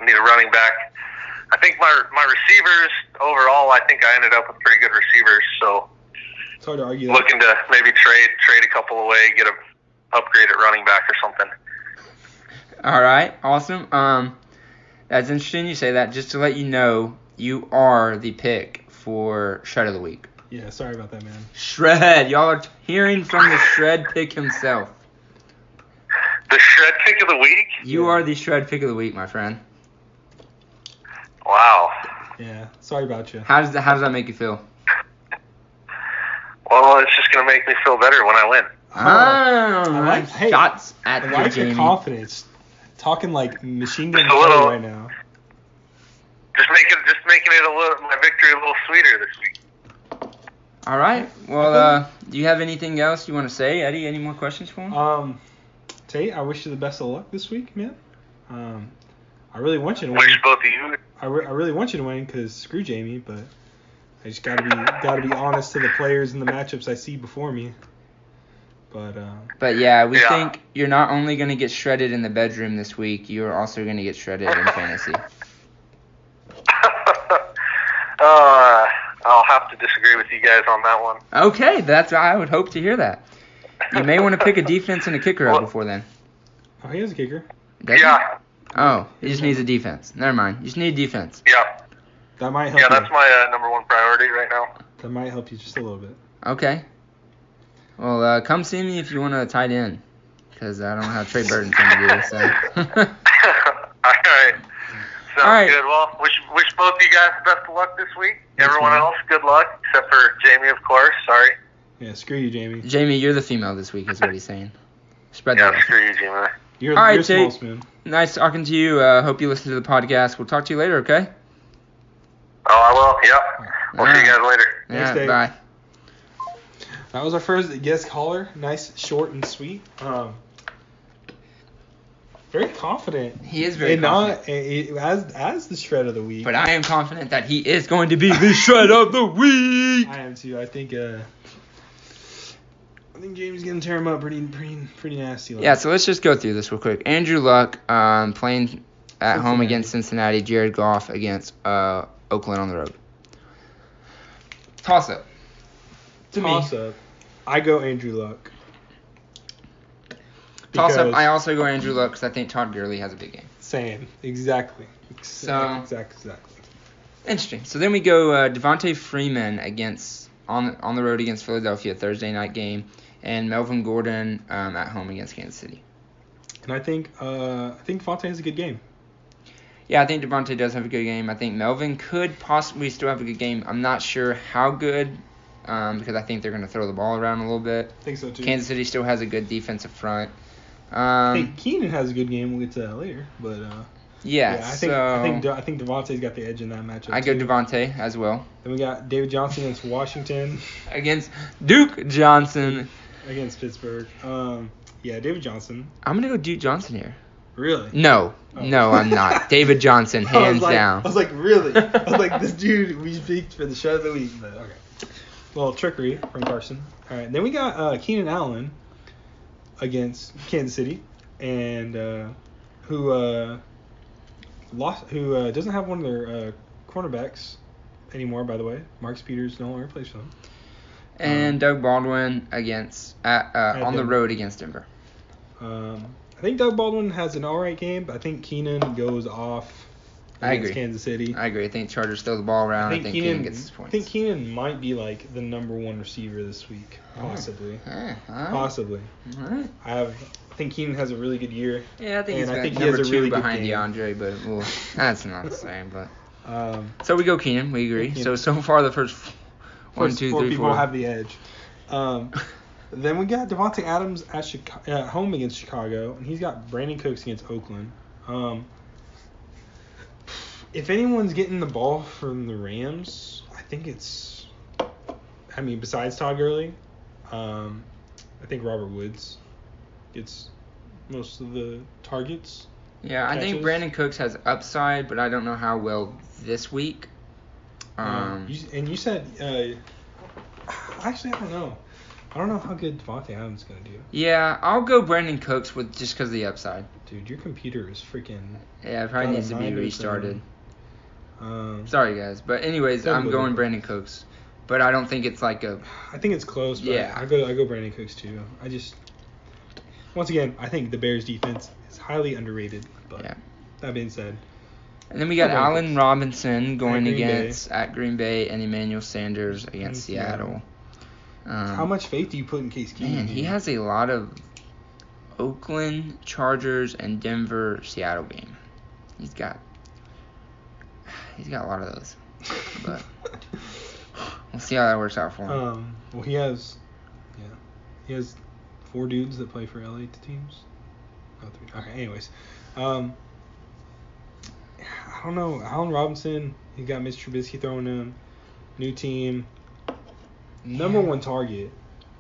need a running back. I think my receivers overall, I think I ended up with pretty good receivers. So it's hard to argue. Looking to maybe trade a couple away, get an upgrade at running back or something. All right, awesome. That's interesting you say that. Just to let you know, you are the pick for Shred of the Week. Yeah, sorry about that, man. Shred, y'all are hearing from the Shred pick himself. The Shred pick of the week? You are the Shred pick of the week, my friend. Wow. Yeah, sorry about you. How does that make you feel? Well, it's just going to make me feel better when I win. Shots at I like Jamie. the confidence. Talking like machine gun right now. Just making it my victory a little sweeter this week. All right. Well, do you have anything else you want to say, Eddie? Any more questions for him? Tate, I wish you the best of luck this week, man. I really want you to win. Wish both of you. I really want you to win because screw Jamie, but I just gotta be honest to the players and the matchups I see before me. But yeah, we think you're not only going to get shredded in the bedroom this week, you're also going to get shredded in fantasy. I'll have to disagree with you guys on that one. Okay, I would hope to hear that. You may want to pick a defense and a kicker up before then. Oh, he has a kicker. Does he? Oh, he just needs a defense. Never mind. You just need defense. Yeah. That might help. Yeah, that's my number one priority right now. That might help you just a little bit. Okay. Well, come see me if you want to tight end, because I don't have Trey Burton to do. So. All right. Sounds good. Well, wish both of you guys the best of luck this week. Everyone else, good luck, except for Jamie, of course. Sorry. Yeah, screw you, Jamie. Jamie, you're the female this week, is what he's saying. Spread that. Yeah, screw you, Jamie. You're small spoon. Nice talking to you. Hope you listen to the podcast. We'll talk to you later, okay? Oh, I will. Yep. We'll see you guys later. Yeah, Thanks, bye. That was our first guest caller. Nice, short, and sweet. Very confident. He is very confident. As the shred of the week. But I am confident that he is going to be the shred of the week. I am too. I think Jamie's gonna tear him up pretty nasty. Yeah, so let's just go through this real quick. Andrew Luck playing at home against Cincinnati. Jared Goff against Oakland on the road. Toss up. Toss up. I go Andrew Luck. Toss up. I also go Andrew Luck because I think Todd Gurley has a big game. Same. Exactly. Exactly. Interesting. So then we go Devontae Freeman on the road against Philadelphia, Thursday night game, and Melvin Gordon at home against Kansas City. And I think Devontae has a good game. Yeah, I think Devontae does have a good game. I think Melvin could possibly still have a good game. I'm not sure how good because I think they're going to throw the ball around a little bit. I think so too. Kansas City still has a good defensive front. I think Keenan has a good game. We'll get to that later, but I think Devontae's got the edge in that matchup. I go Devontae as well. Then we got David Johnson against Washington. Against Duke Johnson. Against Pittsburgh. David Johnson. I'm gonna go Duke Johnson here. Really? No, I'm not. David Johnson, hands down. I was like, really? I was like, this dude we picked for the show of the week. But okay. Well, trickery from Carson. All right, then we got Keenan Allen against Kansas City, and who doesn't have one of their cornerbacks anymore, by the way. Marcus Peters no longer plays for them. And Doug Baldwin on the road against Denver. I think Doug Baldwin has an all right game, but I think Keenan goes off against Kansas City. I agree. I think Chargers throw the ball around. I think Keenan gets his points. I think Keenan might be like the number one receiver this week, possibly. Possibly. All right. I think Keenan has a really good year. Yeah, I think he's he number has a two really behind good game. DeAndre, but that's not the same. But so we go Keenan. We agree. Keenan. So far the first four people have the edge. Then we got Devontae Adams at home against Chicago, and he's got Brandon Cooks against Oakland. If anyone's getting the ball from the Rams, I think it's, besides Todd Gurley, I think Robert Woods gets most of the targets. Yeah, I think Brandon Cooks has upside, but I don't know how well this week. You said, actually, I don't know. I don't know how good Devontae Adams is going to do. Yeah, I'll go Brandon Cooks just because of the upside. Dude, your computer is freaking... Yeah, it probably needs to be restarted. Sorry, guys. But anyways, I'm going Brandon Cooks. But I don't think it's like a... I think it's close, but yeah. I go Brandon Cooks too. Once again, I think the Bears defense is highly underrated. But that being said... And then we got Allen Robinson going at Green Bay and Emmanuel Sanders against Seattle. How much faith do you put in Case Keenum? Man, he has a lot of Oakland, Chargers, and Denver, Seattle game. He's got a lot of those. But we'll see how that works out for him. Well, he has 4 dudes that play for LA teams. Oh, 3. Okay, anyways. I don't know. Allen Robinson, he got Mitch Trubisky throwing him. New team. number one target,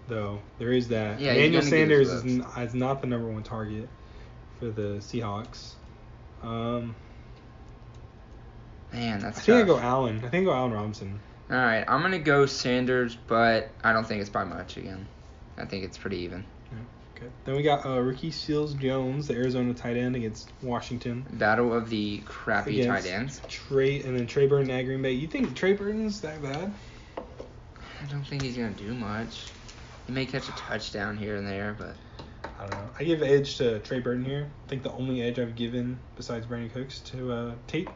though. There is that. Yeah, Emmanuel he's gonna get his Sanders looks. is not the number one target for the Seahawks. Man, that's I think I tough. go Allen. I think I go Allen Robinson. All right, I'm going to go Sanders, but I don't think it's by much again. I think it's pretty even. Okay. Then we got Ricky Seals-Jones, the Arizona tight end, against Washington. Battle of the crappy Against tight ends. And then Trey Burton at Green Bay. You think Trey Burton's that bad? I don't think he's going to do much. He may catch a touchdown here and there, but... I don't know. I give edge to Trey Burton here. I think the only edge I've given, besides Brandon Cooks, to Tate.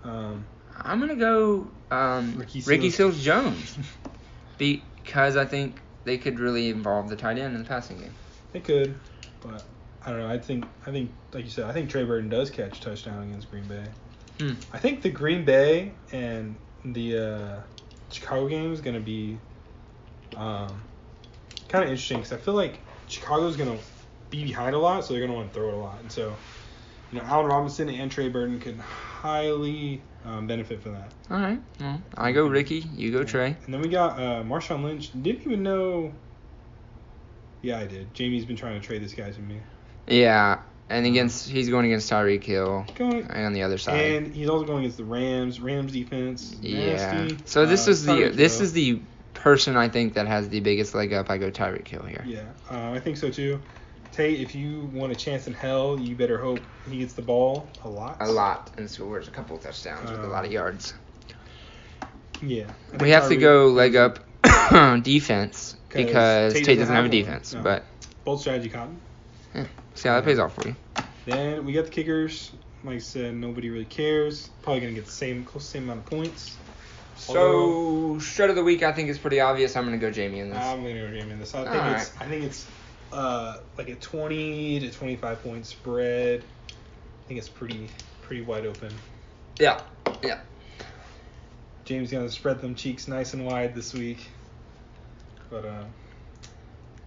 I'm going to go Ricky Seals-Jones because I think they could really involve the tight end in the passing game. They could, but I don't know. I think like you said, I think Trey Burton does catch a touchdown against Green Bay. I think the Green Bay and the Chicago game is going to be kind of interesting because I feel like Chicago's going to be behind a lot, so they're going to want to throw it a lot. And so, Allen Robinson and Trey Burton could highly benefit from that. All right. Well, I go Ricky. You go Trey. And then we got Marshawn Lynch. Didn't even know. Yeah, I did. Jamie's been trying to trade this guy to me. Yeah, and he's going against Tyreek Hill on the other side. And he's also going against the Rams. Rams defense. Nasty. So this is the person I think that has the biggest leg up. I go Tyreek Hill here. Yeah, I think so too. Tate, if you want a chance in hell, you better hope he gets the ball a lot. And scores a couple of touchdowns with a lot of yards. Yeah. We have to go leg up defense because Tate doesn't have a defense. No. But bold strategy, Cotton. Yeah, see how that pays off for you. Then we got the kickers. Like I said, nobody really cares. Probably going to get close to the same amount of points. So, shred of the week, I think is pretty obvious. I'm going to go Jamie in this. I'm going to go Jamie in this. I think it's like a 20 to 25 point spread. I think it's pretty wide open. Yeah. James going to spread them cheeks nice and wide this week. But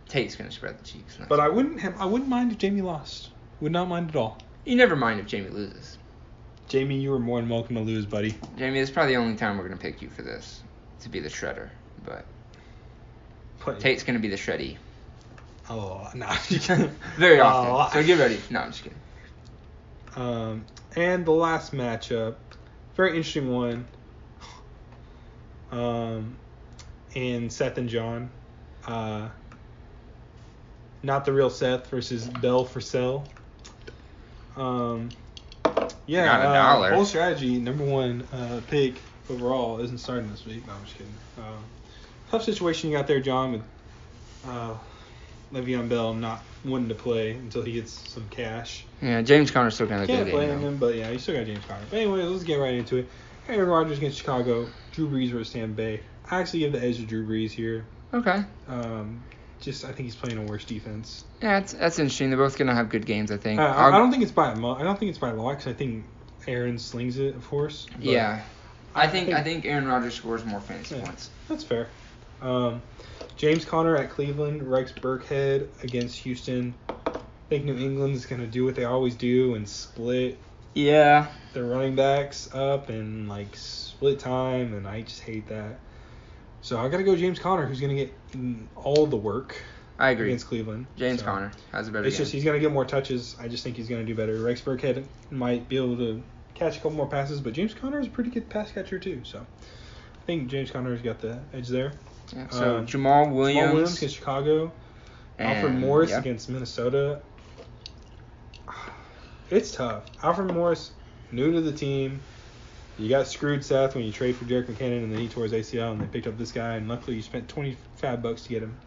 Tate's going to spread the cheeks. But I wouldn't mind if Jamie lost. Would not mind at all. You never mind if Jamie loses. Jamie, you are more than welcome to lose, buddy. Jamie, it's probably the only time we're going to pick you for this, to be the shredder. But Tate's going to be the shreddy. Oh, no. Very often. So get ready. No, I'm just kidding. And the last matchup, very interesting one. And Seth and John. Not the real Seth versus Bell for Sell. Yeah, Not $1. Whole strategy, number one pick overall isn't starting this week. No, I'm just kidding. Tough situation you got there, John, with Le'Veon Bell not wanting to play until he gets some cash. Yeah, James Conner's still kind of good. Can't play him, but yeah, you still got James Conner. But anyway, let's get right into it. Aaron Rodgers against Chicago. Drew Brees versus Tampa Bay. I actually give the edge to Drew Brees here. Okay. I think he's playing a worse defense. Yeah, that's interesting. They're both gonna have good games, I think. I don't think it's by a lot. I don't think it's by a lot because I think Aaron slings it, of course. Yeah. I think Aaron Rodgers scores more fantasy points. That's fair. James Conner at Cleveland, Rex Burkhead against Houston. I think New England is gonna do what they always do and split. Yeah. Their running backs up and split time, and I just hate that. So I gotta go James Conner, who's gonna get all the work. I agree. Against Cleveland. James Conner has a better game. It's just he's gonna get more touches. I just think he's gonna do better. Rex Burkhead might be able to catch a couple more passes, but James Conner is a pretty good pass catcher too. So I think James Conner's got the edge there. Yeah, so Jamal Williams against Chicago. Alfred Morris against Minnesota. It's tough. Alfred Morris, new to the team. You got screwed, Seth, when you trade for Jerick McKinnon and then he tore his ACL and they picked up this guy, and luckily you spent $25 to get him.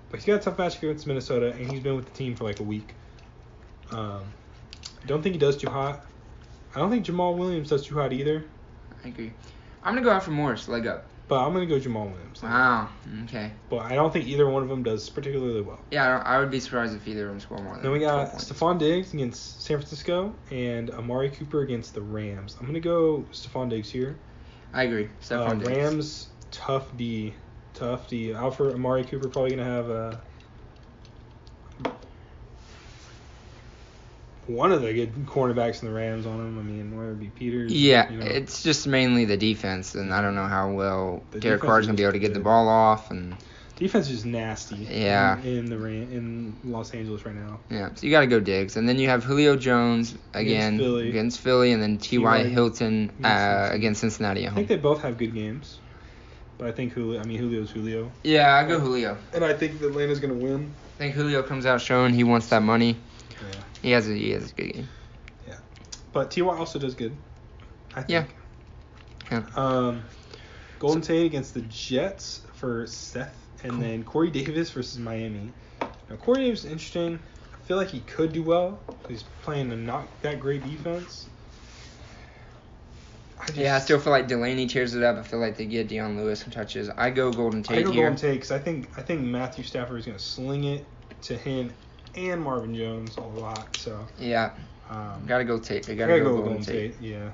But he's got a tough match against Minnesota, and he's been with the team for a week. Don't think he does too hot. I don't think Jamal Williams does too hot either. I agree. I'm going to go Alfred Morris, leg up. But I'm going to go Jamal Williams. Wow, okay. But I don't think either one of them does particularly well. Yeah, I would be surprised if either of them score more than 12 points. Then we got Stephon Diggs against San Francisco and Amari Cooper against the Rams. I'm going to go Stephon Diggs here. I agree. Stephon Diggs. Rams, tough D. Amari Cooper probably going to have one of the good cornerbacks in the Rams on him. I mean, whether it be Peters. Yeah, you know. it's just mainly the defense, and I don't know how well The Derek defense Carr's gonna be is able to get the good. ball off, and Defense is nasty. Yeah. In Los Angeles right now. yeah, so you got to go Diggs, and then you have Julio Jones again Against Philly, and then T.Y. Hilton against against Cincinnati at I think home. they both have good games, but I think Julio's Julio, Yeah, I go Julio. and I think that Atlanta's gonna win. I think Julio comes out showing he wants that money. Yeah. He has a good game. But T.Y. also does good. I think. Yeah. Golden Tate against the Jets for Seth, and then Corey Davis versus Miami. Now Corey Davis is interesting. I feel like he could do well. He's playing a not that great defense. I still feel like Delaney tears it up. I feel like they get Deion Lewis some touches. I go Golden Tate I go here. Golden Tate because I think Matthew Stafford is gonna sling it to him and Marvin Jones a lot. So Yeah, gotta go Tate. They I gotta gotta go go Golden Tate. Yeah.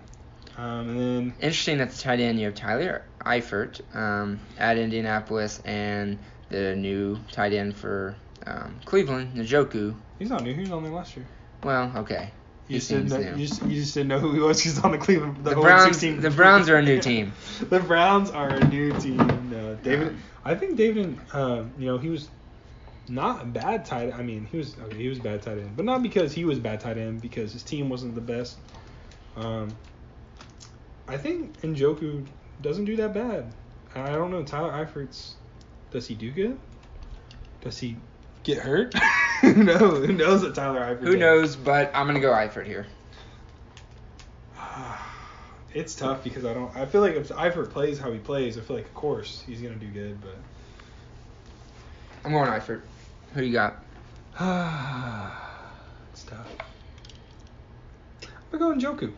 And then Interesting at the tight end, you have Tyler Eifert at Indianapolis, and the new tight end for Cleveland, Njoku. he's not new. He was on there last year. Well, okay. You He just didn't seems know, new. you just didn't know who he was. He's on the Cleveland. The Browns are a new team. The Browns are a new team. No, David. I think David. He was not a bad tight. I mean, he was bad tight end, but not because he was bad tight end. Because his team wasn't the best. I think Njoku doesn't do that bad. I don't know. Tyler Eifert's. Does he do good? Does he get hurt? Who knows what Tyler Eifert Who knows? But I'm gonna go Eifert here. It's tough because I feel like if Eifert plays how he plays, I feel like of course he's gonna do good, but I'm going Eifert. Who you got? it's tough. We're going Njoku.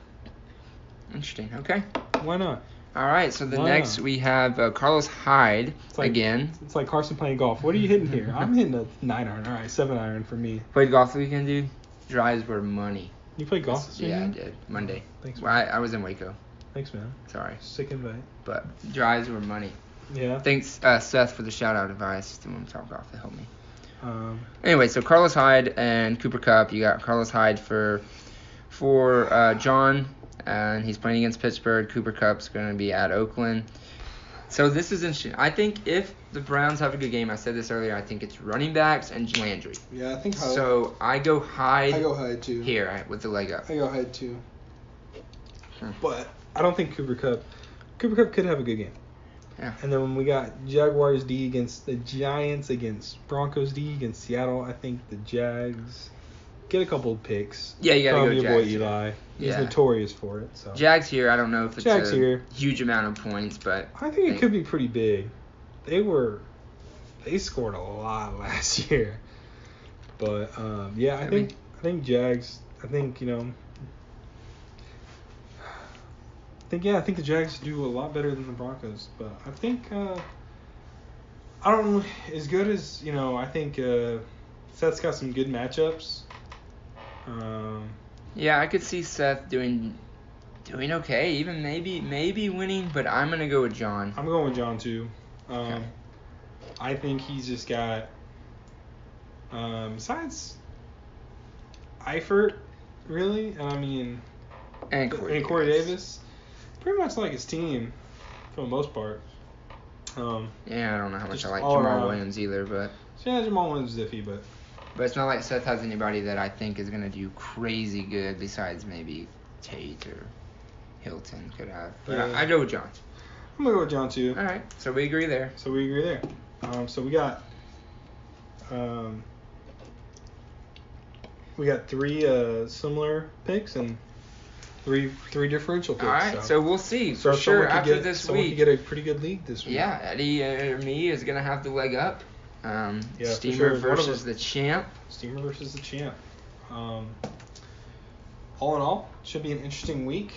Interesting. Okay. Why not? All right. So the Why next not? we have Carlos Hyde like- again. It's like Carson playing golf. What are you hitting here? I'm hitting a 9-iron. All right, 7-iron for me. Played golf the weekend, dude. Drives were money. You played golf this Yeah, I weekend? did. Monday. Thanks, Well, man. I was in Waco. Thanks, man. Sorry. Sick invite. But drives were money. Yeah. Thanks, Seth, for the shout-out advice to when we talk golf. That helped me. Anyway, So Carlos Hyde and Cooper Kupp. You got Carlos Hyde for John, and he's playing against Pittsburgh. Cooper Kupp's going to be at Oakland. So this is interesting. I think if the Browns have a good game, I said this earlier, I think it's running backs and Landry. yeah, I think So I go Hyde Hyde too. here with the leg up. I go Hyde too. Hmm. But I don't think Cooper Kupp could have a good game. Yeah. And then when we got Jaguars D against the Giants, against Broncos D against Seattle, I think the Jags get a couple of picks. Yeah, you got to From go your Jags. boy Eli. He's Yeah. notorious for it. So Jags here, I don't know if it's Jags a here. huge amount of points, but I think it could be pretty big. They scored a lot last year. But yeah, I think Jags. I think I think the Jags do a lot better than the Broncos. But I think I don't know as good as I think Seth's got some good matchups. yeah, I could see Seth doing okay, even maybe winning, but I'm gonna go with John. I'm going with John too. Okay. I think he's just got besides Eifert, really, and I mean And Corey Davis, pretty much like his team for the most part. Yeah, I don't know how much Just I like all Jamal around. Williams either, but Yeah, Jamal Williams is iffy, but it's not like Seth has anybody that I think is gonna do crazy good besides maybe Tate or Hilton could have. But Yeah. I go with John. I'm gonna go with John too. All right, so we agree there. So we agree there. So we got three similar picks and three differential picks. All right, so we'll see for So sure someone could after get, this someone week. could get a pretty good league this week. Yeah, Eddie or me is gonna have the leg up. Yeah, for Steamer sure. One of versus us- the champ. Steamer versus the champ. All in all, should be an interesting week.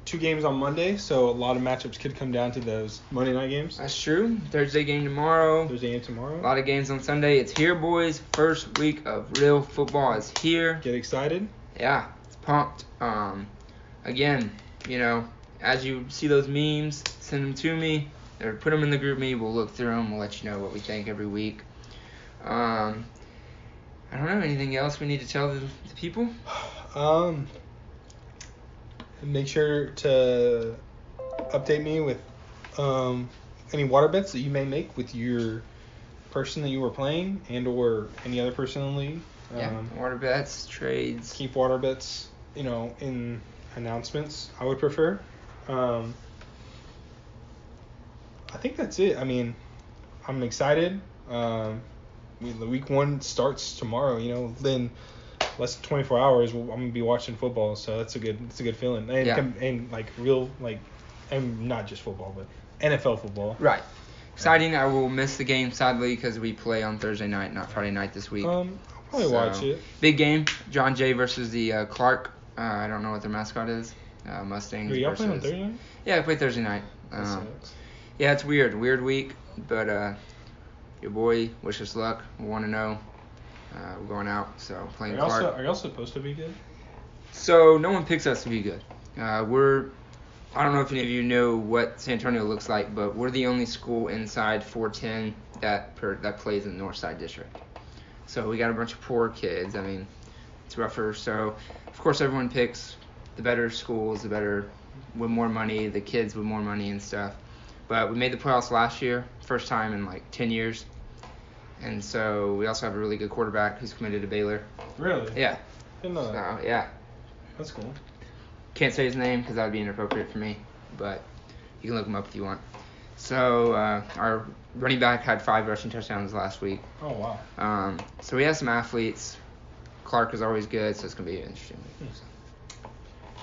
2 games on Monday, so a lot of matchups could come down to those Monday night games. That's true. Thursday game tomorrow. Thursday and tomorrow. A lot of games on Sunday. It's here, boys. First week of real football is here. Get excited. Yeah, it's pumped. Again, as you see those memes, send them to me or put them in the group me. We'll look through them. We'll let you know what we think every week. I I don't know. Anything else we need to tell the people? Make sure to update me with any water bets that you may make with your person that you were playing and or any other person in the league. Water bets, trades. Keep water bets, in announcements. I would prefer. I think that's it. I mean, I'm excited. The week 1 starts tomorrow. Then less than 24 hours, I'm gonna be watching football. So that's a good feeling. And and not just football, but NFL football. Right. Exciting. I will miss the game sadly because we play on Thursday night, not Friday night this week. I'll probably watch it. Big game. John Jay versus the Clark. I don't know what their mascot is. Mustangs. Are y'all playing on Thursday night? Yeah, I play Thursday night. Yeah, it's weird. Weird week, but your boy, wish us luck. We want to know. We're going out, so playing Clark. Are y'all supposed to be good? So no one picks us to be good. I don't know if any of you know what San Antonio looks like, but we're the only school inside 410 that plays in the North Side District. So we got a bunch of poor kids. I mean, it's rougher. So of course everyone picks the better schools, the better with more money, the kids with more money and stuff. But we made the playoffs last year, first time in like 10 years. And so we also have a really good quarterback who's committed to Baylor. Really? Yeah. Didn't know that. So, yeah. That's cool. Can't say his name because that would be inappropriate for me, but you can look him up if you want. So our running back had 5 rushing touchdowns last week. Oh, wow. So we have some athletes. Clark is always good, so it's going to be interesting.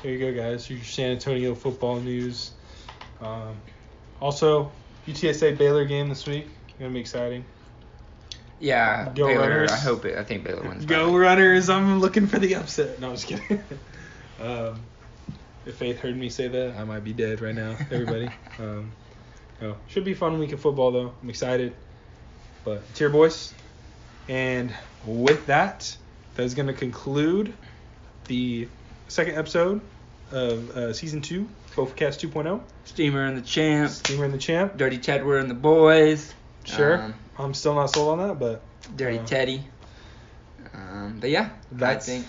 There you go, guys. Your San Antonio football news. Also, UTSA Baylor game this week. Going to be exciting. Yeah, Go Baylor. Runners. I think Baylor wins. Go Runners. I'm looking for the upset. No, I'm just kidding. If Faith heard me say that, I might be dead right now, everybody. Should be a fun week of football, though. I'm excited. But it's here, boys. And with that, that's going to conclude the second episode of Season 2, BOFAcast 2.0. Steamer and the Champ. Dirty Tedward and the boys. Sure. I'm still not sold on that, but... Dirty Teddy. But yeah, I think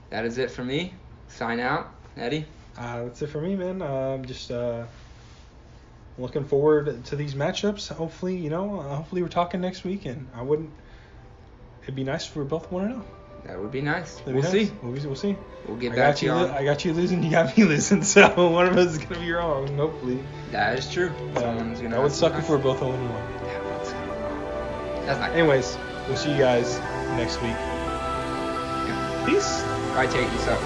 that is it for me. Sign out. Eddie? That's it for me, man. Just looking forward to these matchups. Hopefully, hopefully we're talking next week, and it'd be nice if we were both 1-0. That would be nice. We'll see. We'll see. We'll get back to you on. I got you losing, you got me losing, so one of us is going to be wrong, hopefully. That is true. Someone's gonna that would suck if we're both 0-1. That's not Anyways, we'll see you guys next week. Peace. All right, take this up.